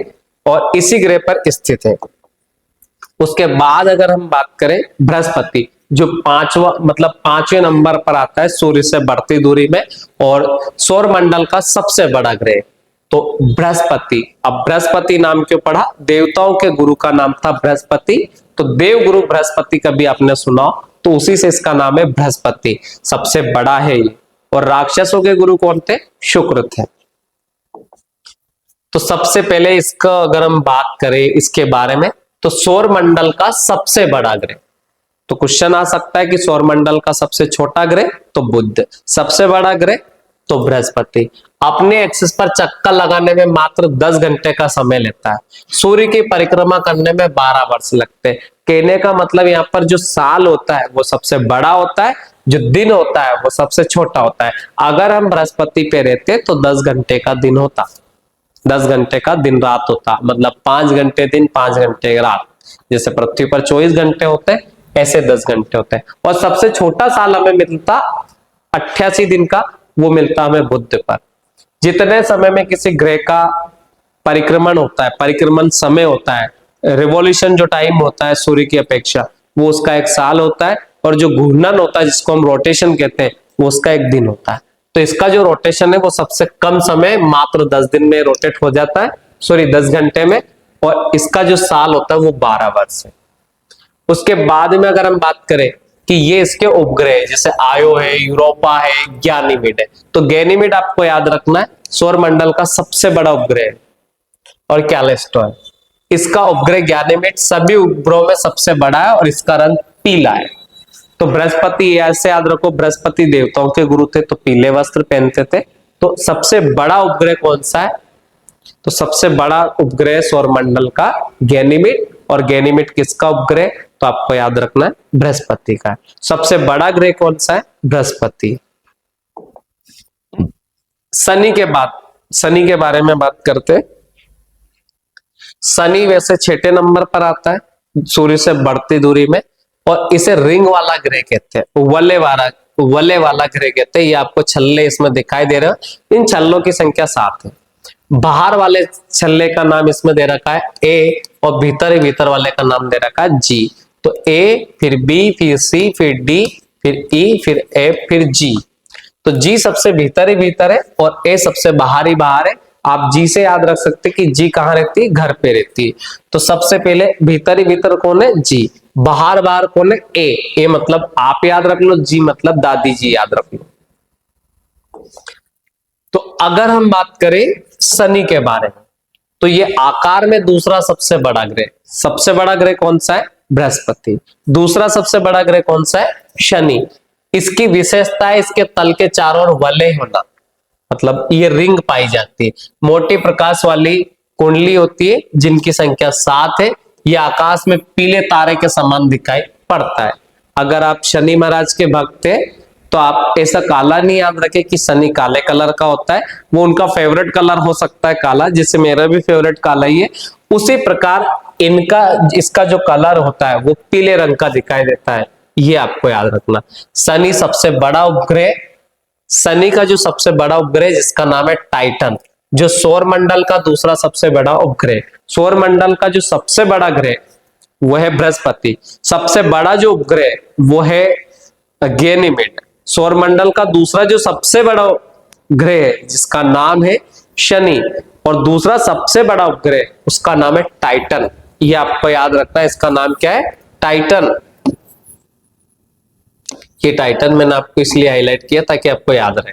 और इसी ग्रह पर स्थित है। उसके बाद अगर हम बात करें बृहस्पति, जो पांचवा मतलब पांचवें नंबर पर आता है सूर्य से बढ़ती दूरी में, और सौर मंडल का सबसे बड़ा ग्रह तो बृहस्पति। अब बृहस्पति नाम क्यों पड़ा? देवताओं के गुरु का नाम था बृहस्पति, तो देव गुरु बृहस्पति कभी आपने सुना तो उसी से इसका नाम है बृहस्पति, सबसे बड़ा है ये। और राक्षसों के गुरु कौन थे? शुक्र थे। तो सबसे पहले इसका अगर हम बात करें इसके बारे में, तो सौर मंडल का सबसे बड़ा ग्रह, तो क्वेश्चन आ सकता है कि सौर मंडल का सबसे छोटा ग्रह तो बुध, सबसे बड़ा ग्रह तो बृहस्पति। अपने एक्सिस पर चक्कर लगाने में मात्र 10 घंटे का समय लेता है, सूर्य की परिक्रमा करने में 12 वर्ष लगते हैं। कहने का मतलब यहाँ पर जो साल होता है वो सबसे बड़ा होता है, जो दिन होता है वो सबसे छोटा होता है। अगर हम बृहस्पति पे रहते तो 10 घंटे का दिन होता, 10 घंटे का दिन रात होता, मतलब 5 घंटे दिन 5 घंटे रात। जैसे पृथ्वी पर 24 घंटे होते हैं ऐसे 10 घंटे होते हैं। और सबसे छोटा साल हमें मिलता 88 दिन का, वो मिलता हमें बुध पर। जितने समय में किसी ग्रह का परिक्रमण होता है, परिक्रमण समय होता है, रिवॉल्यूशन जो टाइम होता है सूर्य की अपेक्षा, वो उसका 1 साल होता है। और जो घूर्णन होता है जिसको हम रोटेशन कहते हैं, वो उसका 1 दिन होता है। तो इसका जो रोटेशन है वो सबसे कम समय मात्र 10 दिन में रोटेट हो जाता है, सॉरी 10 घंटे में। और इसका जो साल होता है वो 12 वर्ष है। उसके बाद में अगर हम बात करें कि ये इसके उपग्रह जैसे आयो है, यूरोपा है, गैनीमेड है, तो गैनीमेड आपको याद रखना है सौर मंडल का सबसे बड़ा उपग्रह है, और कैलिस्टो है इसका उपग्रह। गैनीमेड सभी उपग्रहों में सबसे बड़ा है और इसका रंग पीला है। तो बृहस्पति ऐसे याद रखो, बृहस्पति देवताओं के गुरु थे तो पीले वस्त्र पहनते थे। तो सबसे बड़ा उपग्रह कौन सा है? तो सबसे बड़ा उपग्रह सौर मंडल का गैनीमेड, और गैनीमेड किसका उपग्रह? तो आपको याद रखना है बृहस्पति का। सबसे बड़ा ग्रह कौन सा है? बृहस्पति। शनि के बाद, शनि के बारे में बात करते। शनि वैसे 6ठे नंबर पर आता है सूर्य से बढ़ती दूरी में, और इसे रिंग वाला ग्रह कहते हैं, वलय वाला ग्रह कहते हैं। ये आपको छल्ले इसमें दिखाई दे रहे हैं, इन छल्लों की संख्या 7 है। बाहर वाले छल्ले का नाम इसमें दे रखा है ए, और भीतर वाले का नाम दे रखा है जी। तो ए, फिर बी, फिर सी, फिर डी, फिर ई, फिर एफ, फिर जी। तो जी सबसे भीतर है और ए सबसे बाहर है। आप जी से याद रख सकते कि जी कहाँ रहती है? घर पे रहती है। तो सबसे पहले भीतर कौन है? जी। बाहर कौन है? ए मतलब आप याद रख लो, जी मतलब दादी जी याद रख लो। तो अगर हम बात करें शनि के बारे में, तो ये आकार में दूसरा सबसे बड़ा ग्रह। सबसे बड़ा ग्रह कौन सा है? बृहस्पति। दूसरा सबसे बड़ा ग्रह कौन सा है? शनि। इसकी विशेषता है इसके तल के चारों ओर वलय होना, मतलब ये रिंग पाई जाती है। मोटी प्रकाश वाली कुंडली होती है जिनकी संख्या 7 है। ये आकाश में पीले तारे के समान दिखाई पड़ता है। अगर आप शनि महाराज के भक्त हैं तो आप ऐसा काला नहीं याद रखें कि शनि काले कलर का होता है, वो उनका फेवरेट कलर हो सकता है काला, जिससे मेरा भी फेवरेट काला ही है। उसी प्रकार इसका जो कलर होता है वो पीले रंग का दिखाई देता है, ये आपको याद रखना। शनि सबसे बड़ा उपग्रह, शनि का जो सबसे बड़ा उपग्रह जिसका नाम है टाइटन, जो सौर मंडल का दूसरा सबसे बड़ा उपग्रह। सौर मंडल का जो सबसे बड़ा ग्रह वो है बृहस्पति, सबसे बड़ा जो उपग्रह वो है गैनीमेड। सौर मंडल का दूसरा जो सबसे बड़ा ग्रह है जिसका नाम है शनि, और दूसरा सबसे बड़ा उपग्रह उसका नाम है टाइटन। ये आपको याद रखना है, इसका नाम क्या है? टाइटन। ये टाइटन मैंने आपको इसलिए हाईलाइट किया ताकि आपको याद रहे।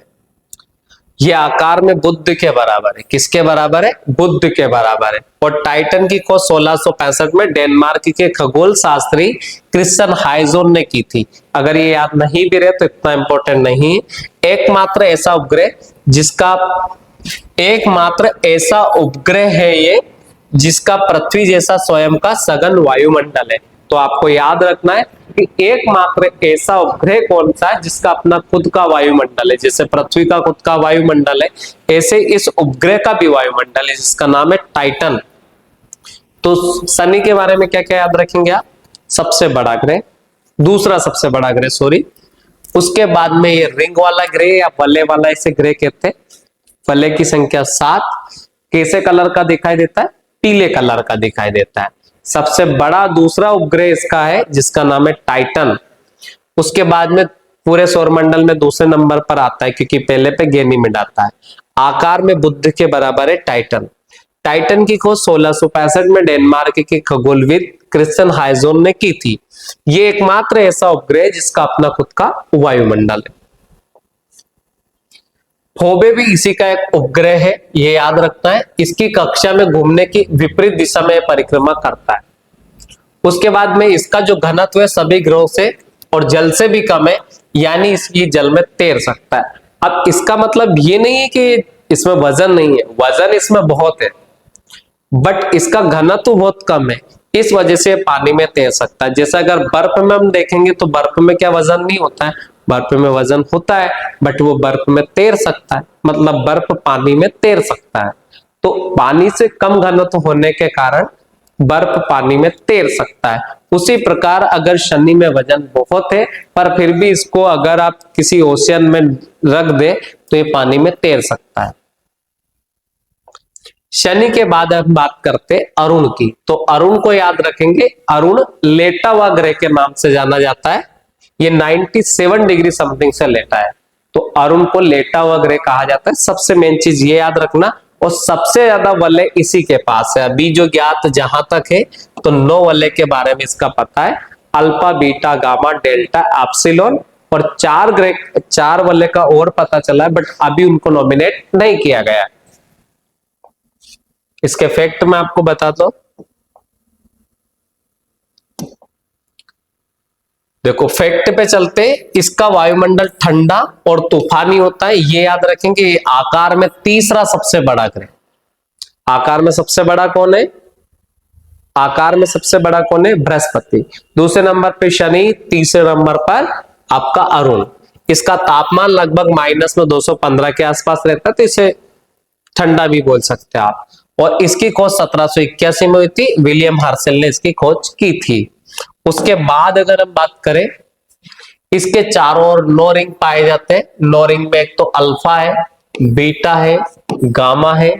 ये आकार में बुध के बराबर है। किसके बराबर है? बुध के बराबर है। और टाइटन की खोज 1665 में डेनमार्क के खगोल शास्त्री क्रिश्चियन हाइजोन ने की थी। अगर ये याद नहीं भी रहे तो इतना इंपॉर्टेंट नहीं। एकमात्र ऐसा उपग्रह है ये जिसका पृथ्वी जैसा स्वयं का सघन वायुमंडल है। तो आपको याद रखना है कि एकमात्र ऐसा उपग्रह कौन सा है जिसका अपना खुद का वायुमंडल है। जैसे पृथ्वी का खुद का वायुमंडल है, ऐसे इस उपग्रह का भी वायुमंडल है जिसका नाम है टाइटन। तो शनि के बारे में क्या क्या याद रखेंगे आप? सबसे बड़ा ग्रह, दूसरा सबसे बड़ा ग्रह सॉरी। उसके बाद में ये रिंग वाला ग्रह या वलय वाला इसे ग्रह कहते हैं। वलय की संख्या 7। कैसे कलर का दिखाई देता है? पीले कलर का दिखाई देता है। सबसे बड़ा दूसरा उपग्रह इसका है जिसका नाम है टाइटन। उसके बाद में पूरे सौरमंडल में दूसरे नंबर पर आता है क्योंकि पहले पे गैनीमेड आता है। आकार में बुध के बराबर है टाइटन। टाइटन की खोज 1665 में डेनमार्क के खगोलविद क्रिश्चियन हाइजोन ने की थी। ये एकमात्र ऐसा उपग्रह जिसका अपना खुद का वायुमंडल है। फोबे भी इसी का एक उपग्रह है, ये याद रखना है। इसकी कक्षा में घूमने की विपरीत दिशा में परिक्रमा करता है। उसके बाद में इसका जो घनत्व है सभी ग्रहों से और जल से भी कम है, यानी ये जल में तैर सकता है। अब इसका मतलब ये नहीं है कि इसमें वजन नहीं है, वजन इसमें बहुत है, बट इसका घनत्व बहुत कम है, इस वजह से पानी में तैर सकता है। जैसे अगर बर्फ में हम देखेंगे तो बर्फ में क्या वजन नहीं होता है, बर्फ में वजन होता है, बट वो बर्फ में तैर सकता है, मतलब बर्फ पानी में तैर सकता है। तो पानी से कम घनत्व होने के कारण बर्फ पानी में तैर सकता है। उसी प्रकार अगर शनि में वजन बहुत है पर फिर भी इसको अगर आप किसी ओशियन में रख दे तो ये पानी में तैर सकता है। शनि के बाद हम बात करते अरुण की, तो अरुण को याद रखेंगे, अरुण लेटा हुआ ग्रह के नाम से जाना जाता है। ये 97 डिग्री समथिंग से लेटा है, तो अरुण को लेटा हुआ ग्रह कहा जाता है। सबसे मेन चीज ये याद रखना, और सबसे ज्यादा वलय इसी के पास है। अभी जो ज्ञात जहां तक है तो 9 वलय के बारे में इसका पता है, alpha, beta, gamma, delta, epsilon, और 4 ग्रह, 4 वलय का और पता चला है, बट अभी उनको नॉमिनेट नहीं किया गया है। इसके फैक्ट मैं आपको बताता हूं। देखो फैक्ट पे चलते, इसका वायुमंडल ठंडा और तूफानी होता है, ये याद रखेंगे। आकार में तीसरा सबसे बड़ा ग्रह, आकार में सबसे बड़ा कौन है, आकार में सबसे बड़ा कौन है, बृहस्पति। दूसरे नंबर पे शनि, तीसरे नंबर पर आपका अरुण। इसका तापमान लगभग माइनस में 215 के आसपास रहता है, तो इसे ठंडा भी बोल सकते हैं आप। और इसकी खोज 1781 में हुई थी, विलियम हर्शल ने इसकी खोज की थी। उसके बाद अगर हम बात करें, इसके चारों ओर 9 रिंग पाए जाते हैं। 9 रिंग में एक तो अल्फा है, बीटा है, गामा है,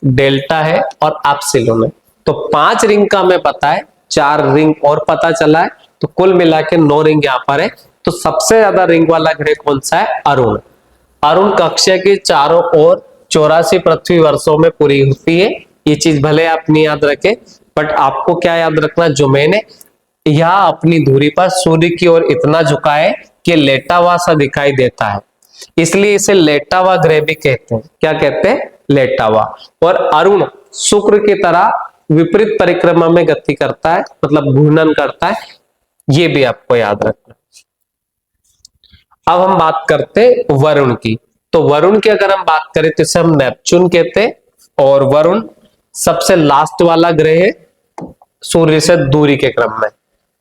डेल्टा है और एप्सिलॉन है। तो 5 रिंग का हमें पता है, 4 रिंग और पता चला है, तो कुल मिला के 9 रिंग यहाँ पर है। तो सबसे ज्यादा रिंग वाला ग्रह कौन सा है, अरुण। अरुण कक्षा के चारों ओर 84 पृथ्वी वर्षों में पूरी होती है। ये चीज भले आप नहीं याद रखें, बट आपको क्या याद रखना, जो मैंने यह अपनी धुरी पर सूर्य की ओर इतना झुका है कि लेटा हुआ सा दिखाई देता है, इसलिए इसे लेटा हुआ ग्रह भी कहते हैं। क्या कहते हैं, लेटा हुआ। और अरुण शुक्र की तरह विपरीत परिक्रमा में गति करता है, मतलब घूर्णन करता है, ये भी आपको याद रखना। अब हम बात करते वरुण की, तो वरुण की अगर हम बात करें तो इसे हम नेपच्यून कहते हैं, और वरुण सबसे लास्ट वाला ग्रह है सूर्य से दूरी के क्रम में।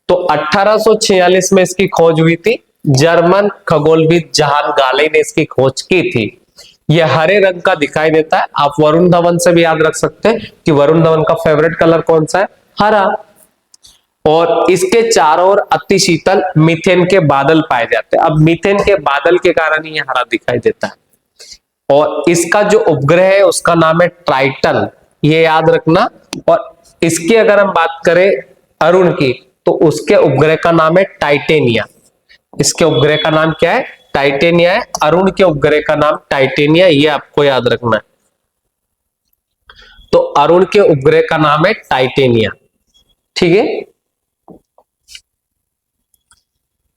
तो 1846 में इसकी खोज हुई थी, जर्मन खगोलविद जहान गाले ने इसकी खोज की थी। यह हरे रंग का दिखाई देता है। आप वरुण धवन से भी याद रख सकते हैं कि वरुण धवन का फेवरेट कलर कौन सा है, हरा। और इसके चारों ओर अति शीतल मीथेन के बादल पाए जाते हैं। अब मीथेन के बादल के कारण ये हरा दिखाई देता है। और इसका जो उपग्रह है उसका नाम है ट्राइटन, ये याद रखना। और इसकी अगर हम बात करें अरुण की, तो उसके उपग्रह का नाम है टाइटेनिया। इसके उपग्रह का नाम क्या है, टाइटेनिया है। अरुण के उपग्रह का नाम टाइटेनिया, ये आपको याद रखना है। तो अरुण के उपग्रह का नाम है टाइटेनिया, ठीक है।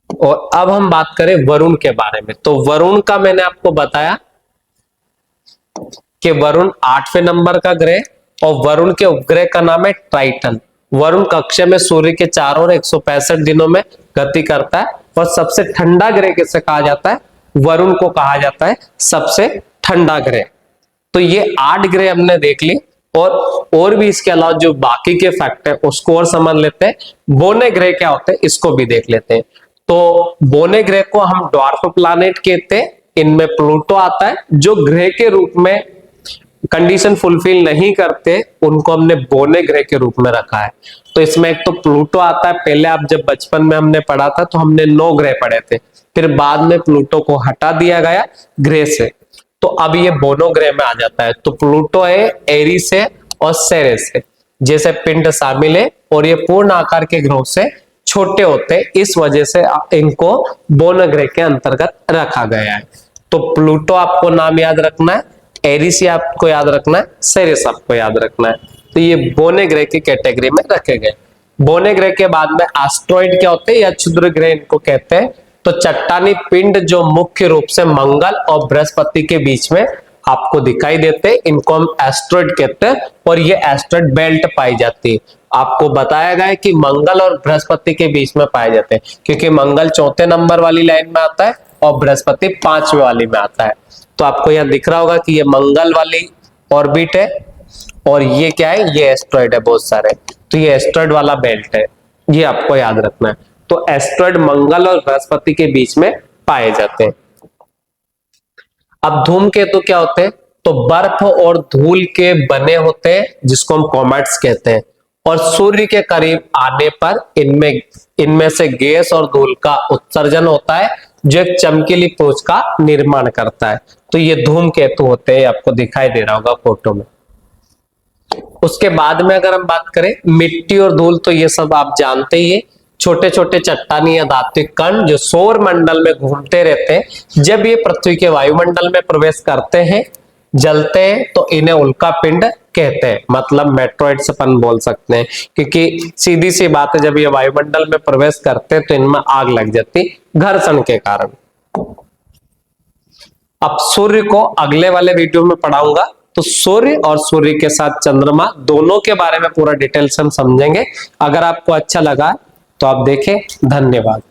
और अब हम बात करें वरुण के बारे में, तो वरुण का मैंने आपको बताया कि वरुण 8वें नंबर का ग्रह, और वरुण के उपग्रह का नाम है ट्राइटन। वरुण कक्षा में सूर्य के चारों ओर 165 दिनों में गति करता है। और सबसे ठंडा ग्रह किसे कहा जाता है, वरुण को कहा जाता है सबसे ठंडा ग्रह। तो ये 8 ग्रह हमने देख ली, और भी इसके अलावा जो बाकी के फैक्ट है उसको और समझ लेते हैं। बोने ग्रह क्या होते हैं इसको भी देख लेते हैं। तो बोने ग्रह को हम ड्वार्फ प्लैनेट कहते हैं। इनमें प्लूटो आता है, जो ग्रह के रूप में कंडीशन फुलफिल नहीं करते उनको हमने बोने ग्रह के रूप में रखा है। तो इसमें एक तो प्लूटो आता है। पहले आप जब बचपन में हमने पढ़ा था तो हमने 9 ग्रह पढ़े थे, फिर बाद में प्लूटो को हटा दिया गया ग्रह से, तो अब ये बोनो ग्रह में आ जाता है। तो प्लूटो है, एरिस है और सेरेस है। जैसे पिंड शामिल है और ये पूर्ण आकार के ग्रहों से छोटे होते हैं, इस वजह से इनको बोन ग्रह के अंतर्गत रखा गया है। तो प्लूटो आपको नाम याद रखना है, एरिस आपको याद रखना है, सेरेस आपको याद रखना है। तो ये बोने ग्रह की कैटेगरी में रखे गए। बोने ग्रह के बाद में एस्ट्रॉइड क्या होते हैं या क्षुद्र ग्रह इनको कहते हैं। तो चट्टानी पिंड जो मुख्य रूप से मंगल और बृहस्पति के बीच में आपको दिखाई देते हैं, इनको हम एस्ट्रॉइड कहते हैं और ये एस्ट्रॉइड बेल्ट पाई जाती है। आपको बताया गया है कि मंगल और बृहस्पति के बीच में पाए जाते हैं, क्योंकि मंगल 4थे नंबर वाली लाइन में आता है और बृहस्पति 5वें वाली में आता है। तो आपको यहाँ दिख रहा होगा कि ये मंगल वाली ऑर्बिट है और ये क्या है, ये एस्ट्रॉइड है बहुत सारे। तो ये एस्ट्रॉइड वाला बेल्ट है, ये आपको याद रखना है। तो एस्ट्रॉइड मंगल और बृहस्पति के बीच में पाए जाते हैं। अब धूमकेतु क्या होते हैं, तो बर्फ और धूल के बने होते हैं जिसको हम कॉमेट्स कहते हैं, और सूर्य के करीब आने पर इनमें से गैस और धूल का उत्सर्जन होता है जो एक चमकीली पूंछ का निर्माण करता है। तो ये धूमकेतु होते हैं, आपको दिखाई दे रहा होगा फोटो में। उसके बाद में अगर हम बात करें मिट्टी और धूल, तो ये सब आप जानते ही है, छोटे छोटे चट्टानी या धात्विक कण जो सौर मंडल में घूमते रहते हैं। जब ये पृथ्वी के वायुमंडल में प्रवेश करते हैं, जलते हैं, तो इन्हें उल्का पिंड कहते हैं। मतलब मेट्रॉइड्स अपन बोल सकते हैं, क्योंकि सीधी सी बात है, जब ये वायुमंडल में प्रवेश करते हैं तो इनमें आग लग जाती घर्षण के कारण। अब सूर्य को अगले वाले वीडियो में पढ़ाऊंगा, तो सूर्य और सूर्य के साथ चंद्रमा दोनों के बारे में पूरा डिटेल से हम समझेंगे। अगर आपको अच्छा लगा तो आप देखें। धन्यवाद।